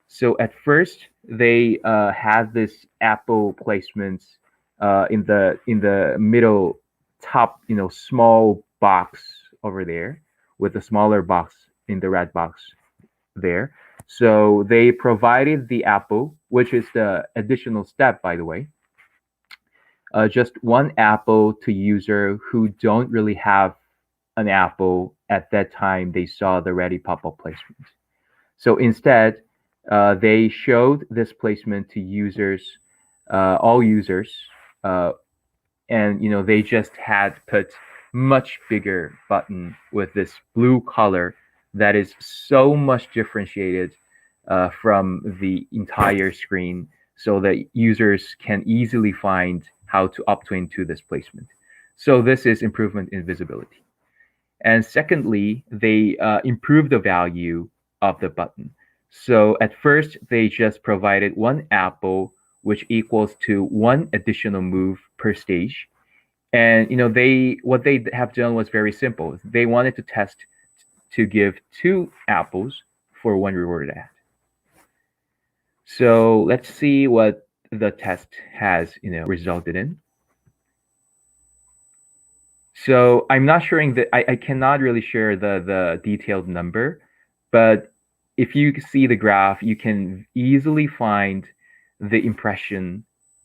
So at first, they had this Apple placements in the middle top, small box over there with a smaller box in the red box there. So they provided the apple, which is the additional step, by the way. Just one apple to user who don't really have an apple at that time they saw the ready pop-up placement. So instead, they showed this placement to users, all users, and they just had put much bigger button with this blue color that is so much differentiated from the entire screen, so that users can easily find how to uptwin to this placement. So this is improvement in visibility. And secondly, they improved the value of the button. So at first, they just provided one apple, which equals to one additional move per stage. And what they have done was very simple. They wanted to test to give 2 apples for 1 rewarded ad. So let's see what the test has resulted in. So I'm not sharing I cannot really share the detailed number, but if you see the graph, you can easily find the impression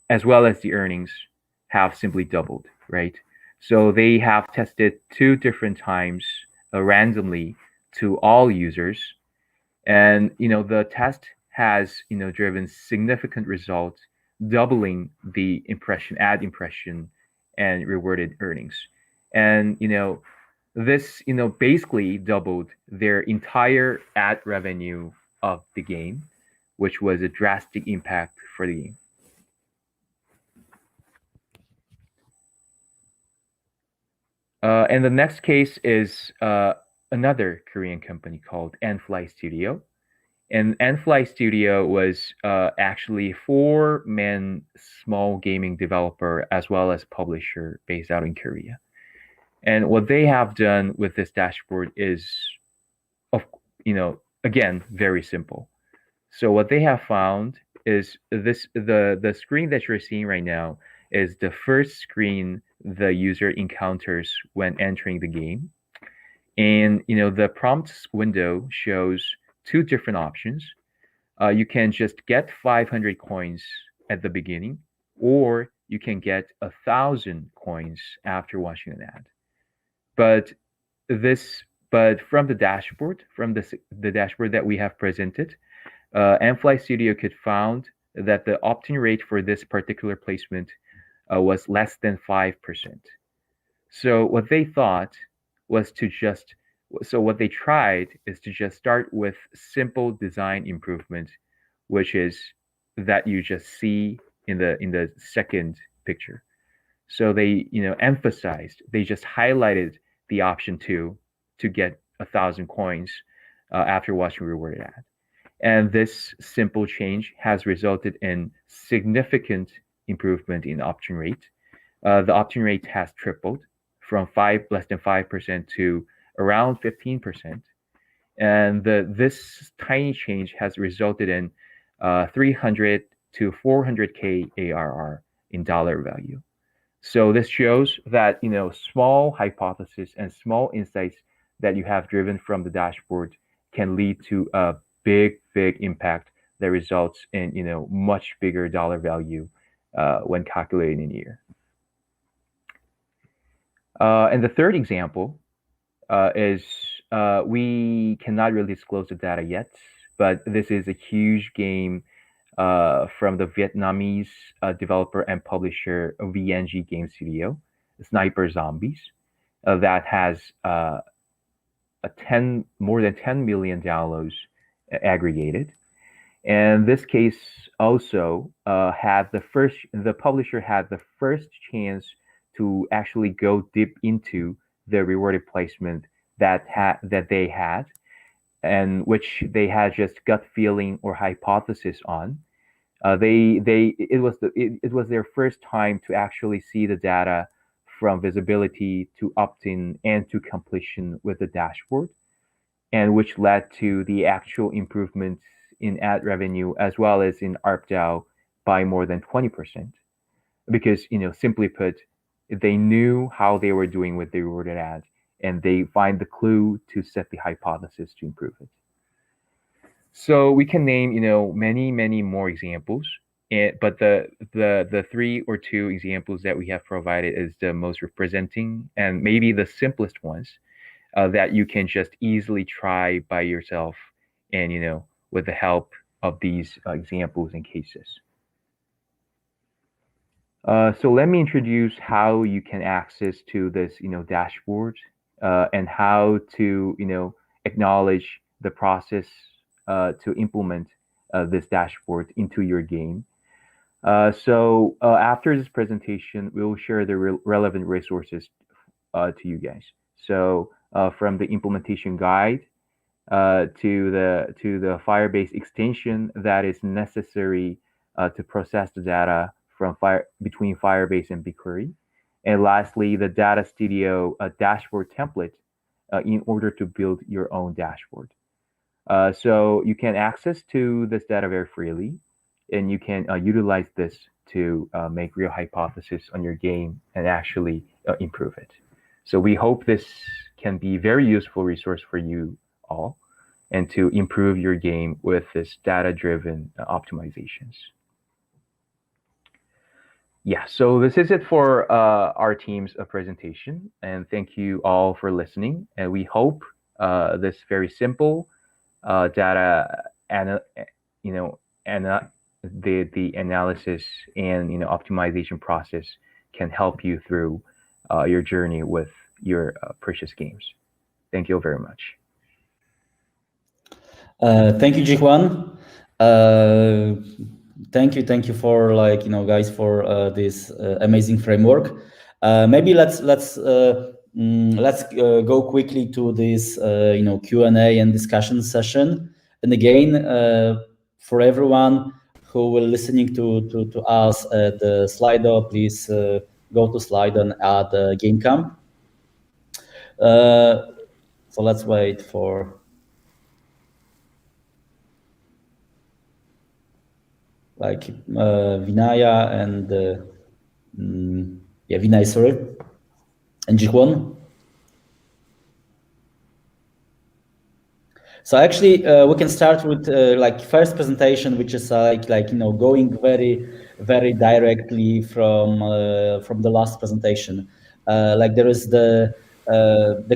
as well as the earnings have simply doubled, right? So they have tested 2 different times randomly to all users, and the test has driven significant results, doubling the ad impression and rewarded earnings. And this basically doubled their entire ad revenue of the game, which was a drastic impact for the game. And the next case is another Korean company called Nfly Studio. And Nfly Studio was actually 4-man small gaming developer as well as publisher based out in Korea. And what they have done with this dashboard is, again, very simple. So what they have found is the screen that you're seeing right now is the first screen the user encounters when entering the game. And the prompts window shows 2 different options. You can just get 500 coins at the beginning, or you can get 1,000 coins after watching an ad. But from the dashboard, the dashboard that we have presented, Nfly Studio could found that the opt-in rate for this particular placement was less than 5%. So what they thought was what they tried is to just start with simple design improvement, which is that you just see in the second picture. So they they just highlighted the option 2 to get 1,000 coins after watching rewarded ad. And this simple change has resulted in significant improvement in opt-in rate. The opt-in rate has tripled from less than 5% to around 15%. And this tiny change has resulted in 300 to 400K ARR in dollar value. So this shows that small hypotheses and small insights that you have driven from the dashboard can lead to a big impact that results in much bigger dollar value when calculating in a year. And the third example is we cannot really disclose the data yet, but this is a huge game from the Vietnamese developer and publisher VNG Game Studio, Sniper Zombies, that has more than 10 million downloads aggregated. And this case also the publisher had the first chance to actually go deep into the rewarded placement that they had, and which they had just gut feeling or hypothesis on. It was their first time to actually see the data from visibility to opt-in and to completion with the dashboard, and which led to the actual improvements in ad revenue as well as in ARPDAU by more than 20%. Because simply put, they knew how they were doing with the rewarded ads, and they find the clue to set the hypothesis to improve it. So we can name, many more examples, but the 3 or 2 examples that we have provided is the most representing and maybe the simplest ones that you can just easily try by yourself, and with the help of these examples and cases. So let me introduce how you can access to this dashboard, and how to acknowledge the process to implement this dashboard into your game. So after this presentation, we will share the relevant resources to you guys. So from the implementation guide to the Firebase extension that is necessary to process the data from between Firebase and BigQuery, and lastly the Data Studio dashboard template in order to build your own dashboard. So you can access to this data very freely, and you can utilize this to make real hypothesis on your game and actually improve it. So we hope this can be a very useful resource for you all, and to improve your game with this data-driven optimizations. Yeah, so this is it for our team's presentation, and thank you all for listening. And we hope this very simple data, the analysis and optimization process can help you through your journey with your precious games. Thank you very much. Thank you, Hwan. Thank you for guys for this amazing framework. Maybe let's go quickly to this Q&A and discussion session. And again, for everyone who will listening to us at the Slido, please go to Slido and add GameCamp. So let's wait for. Vinay and Vinay, sorry, and Hwan. So actually, we can start with first presentation, which is going very directly from the last presentation. There is the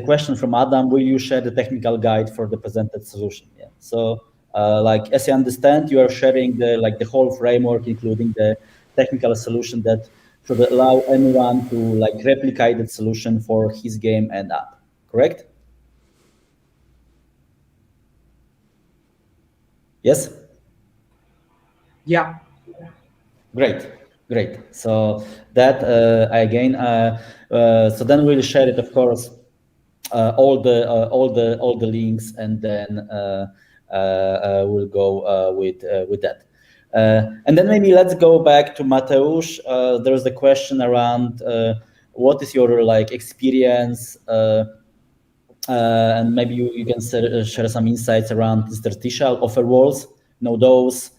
question from Adam: will you share the technical guide for the presented solution? Yeah. So. As you understand, you are sharing the whole framework, including the technical solution that should allow anyone to replicate that solution for his game and app. Correct? Yes. Yeah. Great. So that again. So then we'll share it, of course, all the links, and then. We'll go with that. And then maybe let's go back to Mateusz. There's a question around what is your experience, and maybe you can share some insights around interstitial offer walls. Those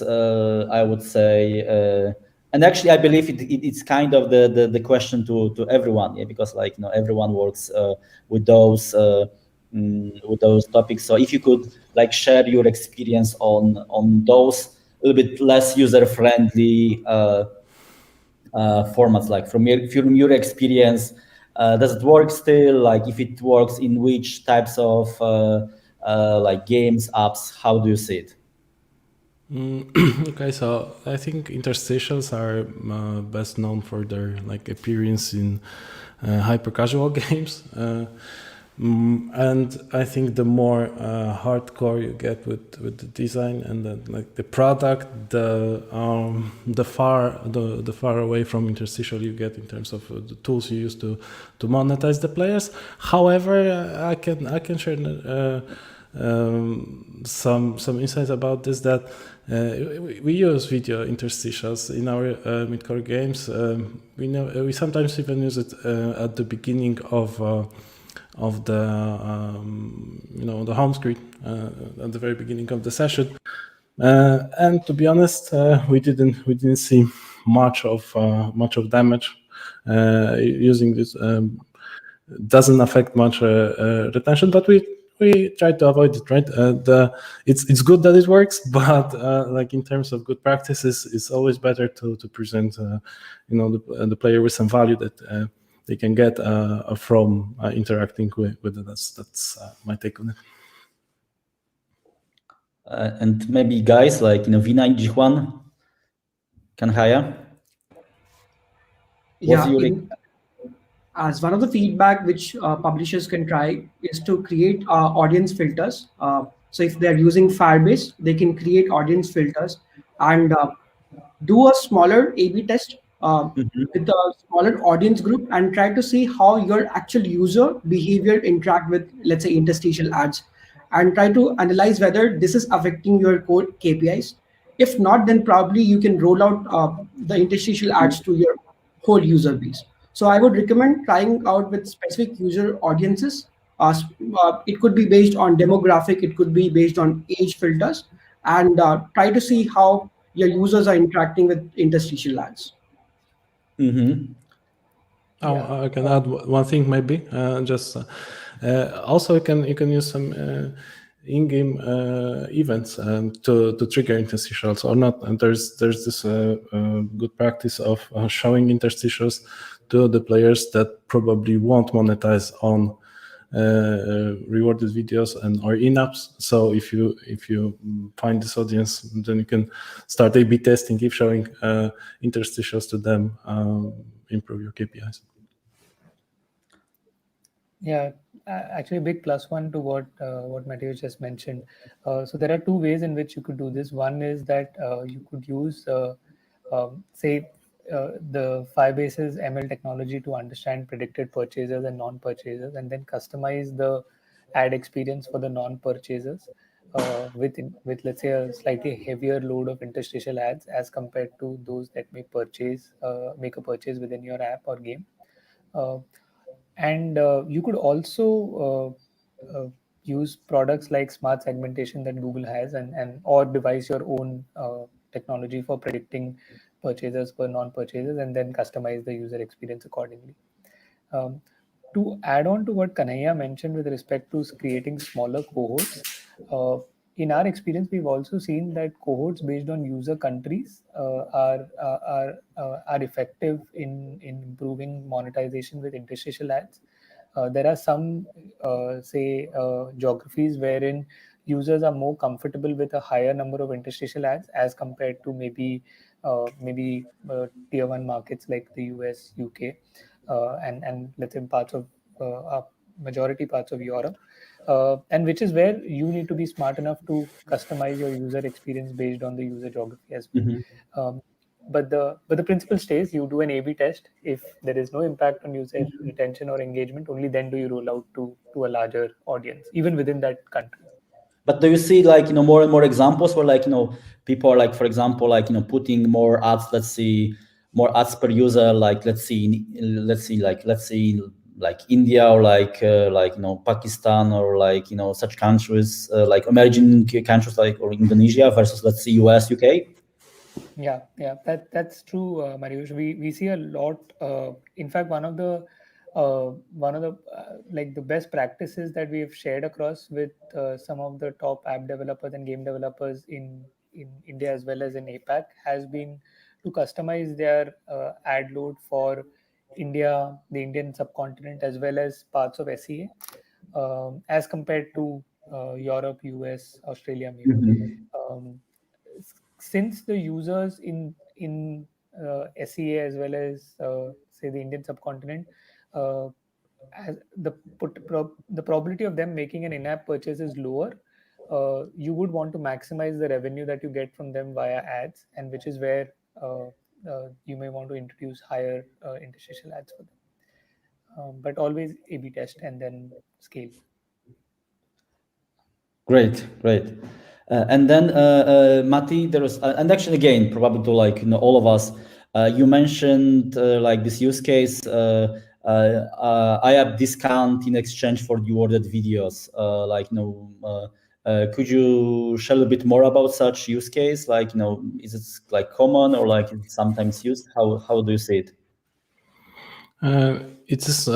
I would say, and actually I believe it's kind of the question to everyone, yeah, because everyone works with those topics. So if you could share your experience on those a little bit less user-friendly formats, from your experience, does it work still? If it works, in which types of games, apps, how do you see it? Okay, so I think interstitials are best known for their appearance in hyper-casual games. And I think the more hardcore you get with the design, and then the product, the far away from interstitial you get in terms of the tools you use to monetize the players. However, I can share some insights about this, that we use video interstitials in our mid-core games. We sometimes even use it at the beginning of the the home screen at the very beginning of the session, and to be honest, we didn't see much of damage using this doesn't affect much retention, but we try to avoid it, right? It's good that it works, but like in terms of good practices, it's always better to present the player with some value that they can get from interacting with it. That's my take on it. And maybe guys like Vinay, Hwan, Kanhaiya. Yeah, as one of the feedback which publishers can try is to create audience filters. So if they're using Firebase, they can create audience filters and do a smaller A/B test with a smaller audience group and try to see how your actual user behavior interact with, let's say, interstitial ads, and try to analyze whether this is affecting your core KPIs. If not, then probably you can roll out the interstitial ads to your whole user base. So I would recommend trying out with specific user audiences. It could be based on demographic, it could be based on age filters, and try to see how your users are interacting with interstitial ads. I can add one thing maybe. Also, you can use some in-game events to trigger interstitials or not. And there's this good practice of showing interstitials to the players that probably won't monetize on rewarded videos or in-apps. So if you find this audience, then you can start A/B testing, keep showing interstitials to them, improve your KPIs. Yeah, actually, a big plus one to what Mateusz just mentioned. So there are two ways in which you could do this. One is that you could use, say, the Firebase's ML technology to understand predicted purchasers and non-purchasers, and then customize the ad experience for the non-purchasers with let's say a slightly heavier load of interstitial ads as compared to those that may make a purchase within your app or game. And you could also use products like smart segmentation that Google has, and or devise your own technology for predicting purchasers for non-purchasers, and then customize the user experience accordingly. To add on to what Kanhaiya mentioned with respect to creating smaller cohorts, in our experience, we've also seen that cohorts based on user countries are effective in improving monetization with interstitial ads. There are some, geographies wherein users are more comfortable with a higher number of interstitial ads as compared to maybe tier one markets like the US, UK, and let's say parts of majority parts of Europe. And which is where you need to be smart enough to customize your user experience based on the user geography as well. But the principle stays: you do an A/B test. If there is no impact on user retention or engagement, only then do you roll out to a larger audience, even within that country. But do you see more and more examples where people are for example putting more ads, let's see, more ads per user, let's see India or Pakistan or such countries like emerging countries or Indonesia versus let's see US, UK? Yeah, that's true, Mateusz. We see a lot. In fact, one of the the best practices that we have shared across with some of the top app developers and game developers in India as well as in APAC has been to customize their ad load for India, the Indian subcontinent, as well as parts of SEA, as compared to Europe, US, Australia, maybe. Since the users in SEA as well as say the Indian subcontinent, as the probability of them making an in-app purchase is lower, you would want to maximize the revenue that you get from them via ads, and which is where you may want to introduce higher interstitial ads for them. But always A/B test and then scale. Great. And then Mati, there was, and actually again, probably to all of us, you mentioned this use case. I have discount in exchange for rewarded videos. Could you share a bit more about such use case? Is it common or is it sometimes used? How do you see it? It is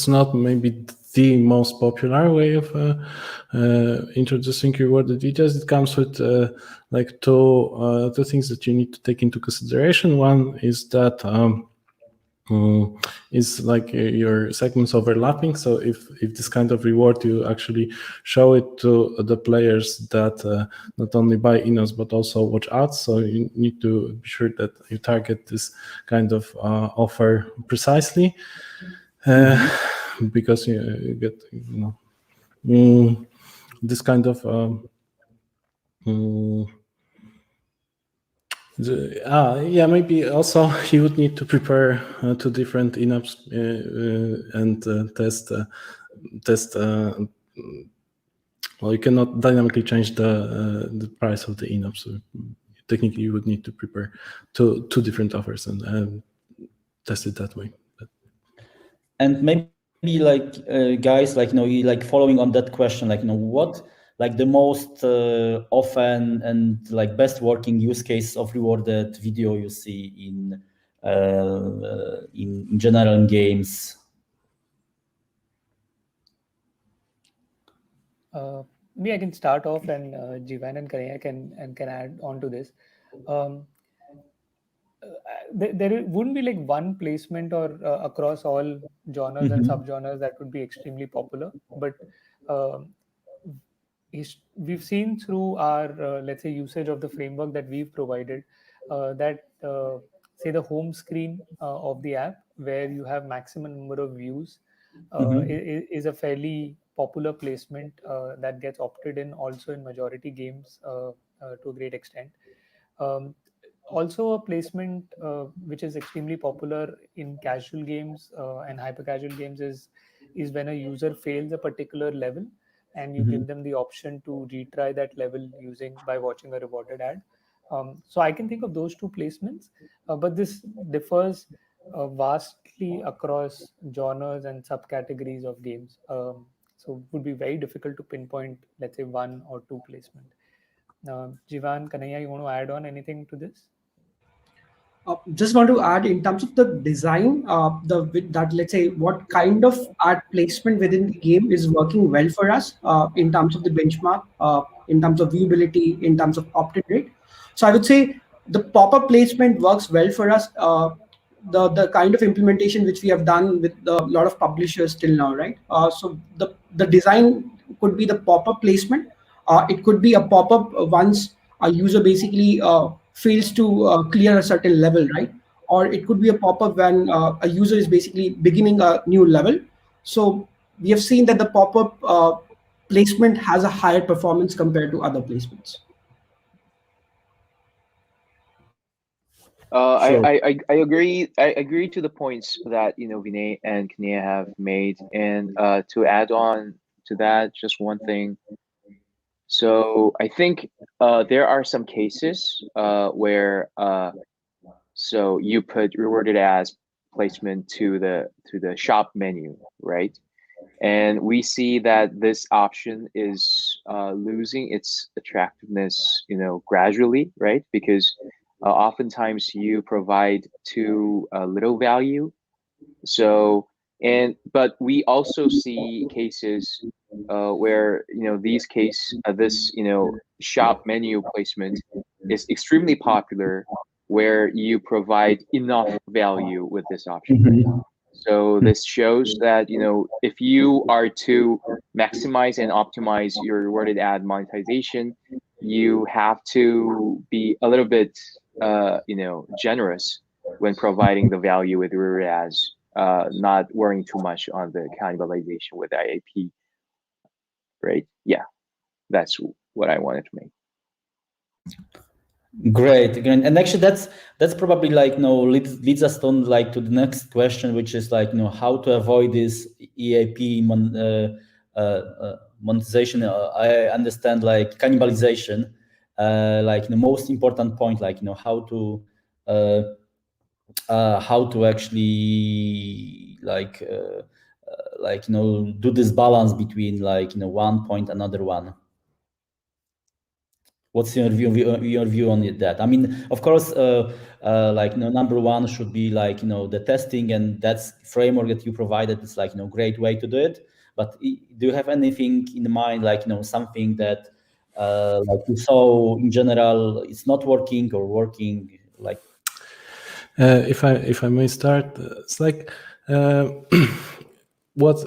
not maybe the most popular way of introducing rewarded videos. It comes with like two things that you need to take into consideration. One is that is like your segments overlapping. So if this kind of reward, you actually show it to the players that not only buy in-house but also watch ads. So you need to be sure that you target this kind of offer precisely, because you get this kind of yeah, maybe also you would need to prepare two different in-apps and test. Well, you cannot dynamically change the price of the in-app. So technically, you would need to prepare two different offers and test it that way. And maybe like guys, like like following on that question, like what like the most often and like best working use case of rewarded video you see in general in games? Me, I can start off, and Jivan and Kanhaiya can add on to this. There wouldn't be like one placement or across all genres and subgenres that would be extremely popular, but we've seen through our let's say usage of the framework that we've provided that say the home screen of the app where you have maximum number of views is a fairly popular placement that gets opted in also in majority games to a great extent. Also a placement which is extremely popular in casual games and hyper casual games is when a user fails a particular level and you give them the option to retry that level by watching a rewarded ad. So I can think of those two placements, but this differs vastly across genres and subcategories of games. So it would be very difficult to pinpoint, let's say, one or two placement. Jivan, Kanhaiya, you want to add on anything to this? Just want to add in terms of the design, that let's say what kind of ad placement within the game is working well for us in terms of the benchmark, in terms of viewability, in terms of opt-in rate. So I would say the pop-up placement works well for us. The kind of implementation which we have done with a lot of publishers till now, right? So the design could be the pop-up placement. It could be a pop-up once a user basically fails to clear a certain level, right? Or it could be a pop-up when a user is basically beginning a new level. So we have seen that the pop-up placement has a higher performance compared to other placements. Sure. I agree. I agree to the points that Vinay and Kanhaiya have made, and to add on to that, just one thing. So I think there are some cases where so you put rewarded ads placement to the shop menu, right? And we see that this option is losing its attractiveness, gradually, right? Because oftentimes you provide too little value. So, but we also see cases where this shop menu placement is extremely popular, where you provide enough value with this option. So this shows that if you are to maximize and optimize your rewarded ad monetization, you have to be a little bit generous when providing the value with rewarded ads, not worrying too much on the cannibalization with IAP. Right? Yeah, that's what I wanted to make. Great, and actually that's probably like leads us on like to the next question, which is like how to avoid this EAP monetization. I understand like cannibalization, like the most important point, like how to actually like do this balance between like one point another one. What's your view on that? I mean, of course, like number one should be like the testing, and that's framework that you provided is like great way to do it. But do you have anything in mind, like something that like you saw in general it's not working or working? Like, if I may start, it's like what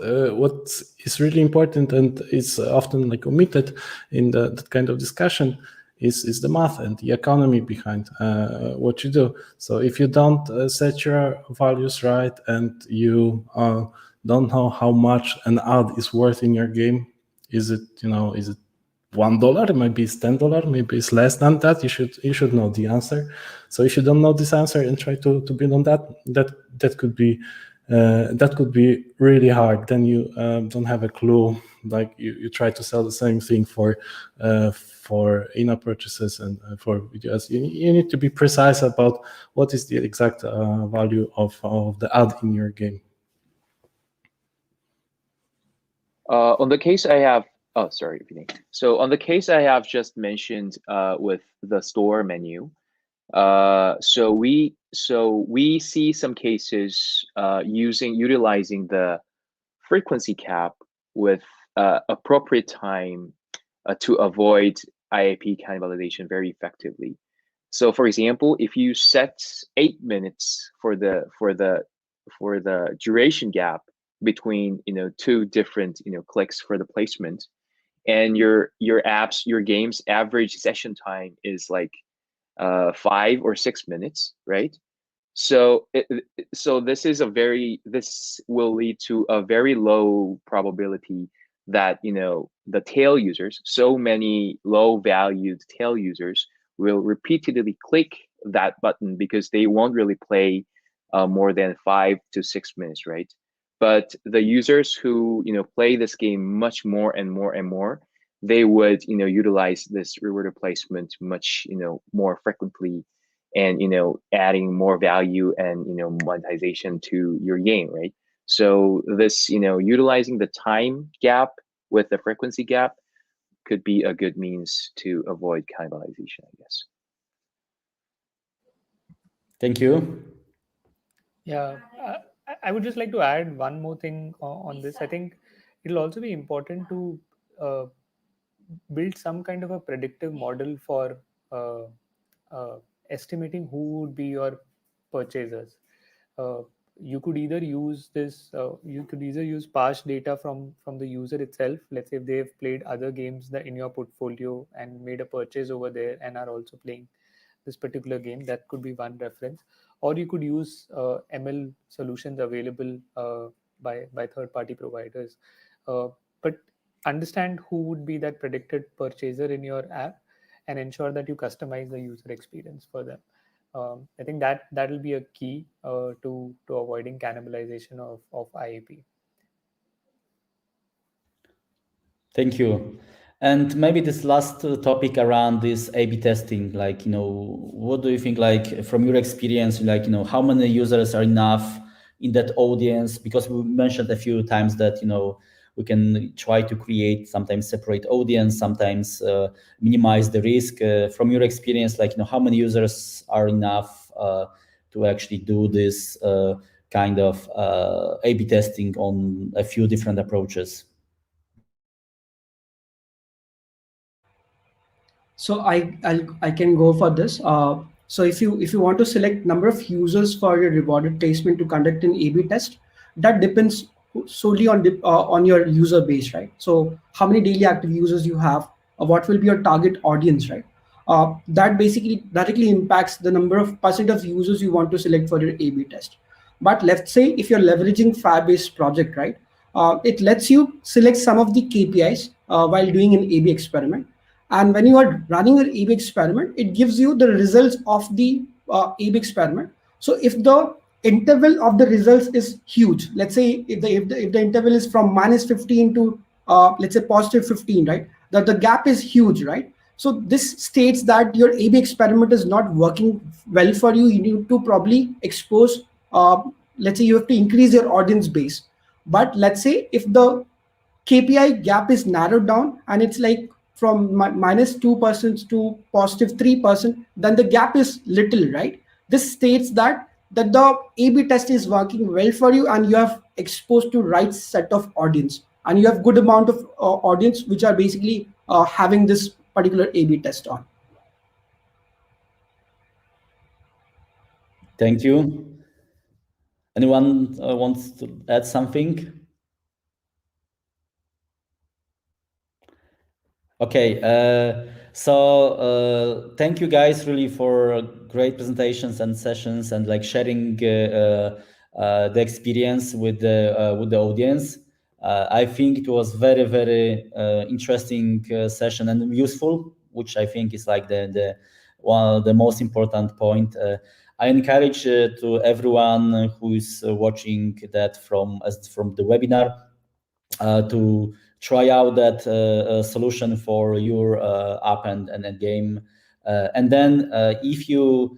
is really important and is often like omitted in that kind of discussion is the math and the economy behind what you do. So if you don't set your values right and you don't know how much an ad is worth in your game, is it $1? Maybe it's $10. Maybe it's less than that. You should know the answer. So if you don't know this answer and try to build on that could be really hard. Then you don't have a clue. Like you try to sell the same thing for in-app purchases and for videos. You need to be precise about what is the exact value of the ad in your game. On the case I have, oh, sorry, Vinay. So on the case I have just mentioned with the store menu, so we see some cases utilizing the frequency cap with appropriate time to avoid IAP cannibalization very effectively. So for example, if you set 8 minutes for the duration gap between two different clicks for the placement, and your game's average session time is like 5 or 6 minutes, right? So this will lead to a very low probability that the tail users, so many low valued tail users, will repeatedly click that button because they won't really play more than 5 to 6 minutes, right? But the users who play this game much more and more and more, they would utilize this rewarded placement much more frequently, and adding more value and monetization to your game, right? So this utilizing the time gap with the frequency gap could be a good means to avoid cannibalization, I guess. thank you. Yeah, I would just like to add one more thing on this. I think it'll also be important to build some kind of a predictive model for estimating who would be your purchasers. You could either use past data from the user itself. Let's say if they've played other games that in your portfolio and made a purchase over there and are also playing this particular game, that could be one reference. Or you could use ML solutions available by third-party providers. But understand who would be that predicted purchaser in your app and ensure that you customize the user experience for them. I think that will be a key to avoiding cannibalization of IAP. Thank you. And maybe this last topic around this A/B testing, like what do you think, like from your experience, like how many users are enough in that audience? Because we mentioned a few times that we can try to create sometimes separate audience, sometimes minimize the risk. From your experience, like how many users are enough to actually do this kind of A/B testing on a few different approaches? So I can go for this. So if you want to select number of users for your rewarded placement to conduct an A/B test, that depends solely on your user base, right? So how many daily active users you have, what will be your target audience, right? That basically directly impacts the number of percent of users you want to select for your A/B test. But let's say if you're leveraging fab-based project, right? It lets you select some of the KPIs while doing an A/B experiment. And when you are running an A/B experiment, it gives you the results of the A/B experiment. So if the interval of the results is huge, let's say if the interval is from -15 to let's say +15, right? The gap is huge, right? So this states that your A/B experiment is not working well for you. You need to probably expose, let's say you have to increase your audience base. But let's say if the KPI gap is narrowed down and it's like from -2% to +3%, then the gap is little, right? This states that the A/B test is working well for you, and you have exposed to right set of audience, and you have good amount of audience which are basically having this particular A/B test on. Thank you. Anyone wants to add something? Okay, so thank you guys really for great presentations and sessions and like sharing the experience with the audience. I think it was very interesting session and useful, which I think is like the one of the most important point. I encourage to everyone who is watching that from the webinar to try out that solution for your app and game. And then if you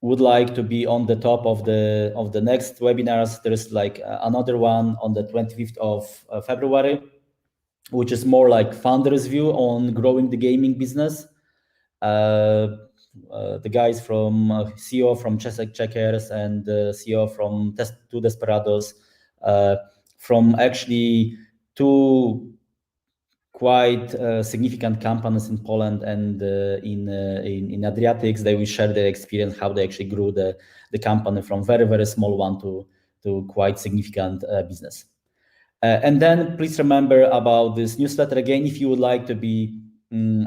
would like to be on the top of the next webinars, there is like another one on the 25th of February, which is more like founder's view on growing the gaming business. The guys from CEO from Checkers and CEO from Two Desperados, from actually two quite significant companies in Poland and in Adriatics. They will share their experience, how they actually grew the company from very small one to quite significant business. And then please remember about this newsletter again. If you would like to be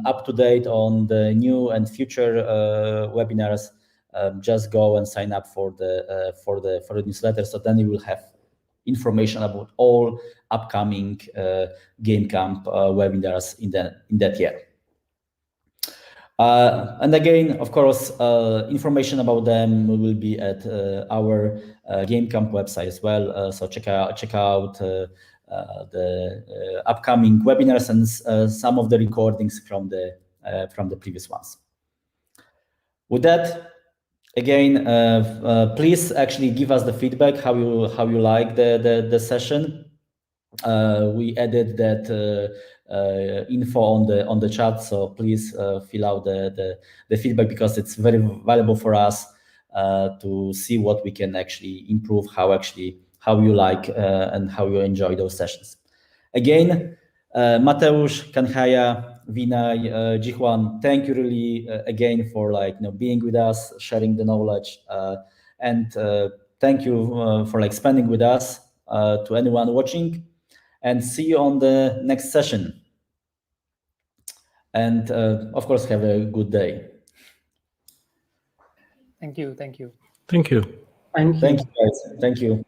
up to date on the new and future webinars, just go and sign up for the newsletter. So then you will have information about all upcoming GameCamp webinars in that year. And again, of course, information about them will be at our GameCamp website as well. So check out the upcoming webinars and some of the recordings from the previous ones. With that, again, please actually give us the feedback how you like the session. We added that info on the chat, so please fill out the feedback, because it's very valuable for us to see what we can actually improve, how you like and how you enjoy those sessions. Again, Mateusz, Kanhaiya, Vinay, Hwan, thank you really again for being with us, sharing the knowledge, and thank you for spending with us. To anyone watching, and see you on the next session. And of course, have a good day. Thank you. Thank you. Thank you. Thank you. Thank you, guys. Thank you.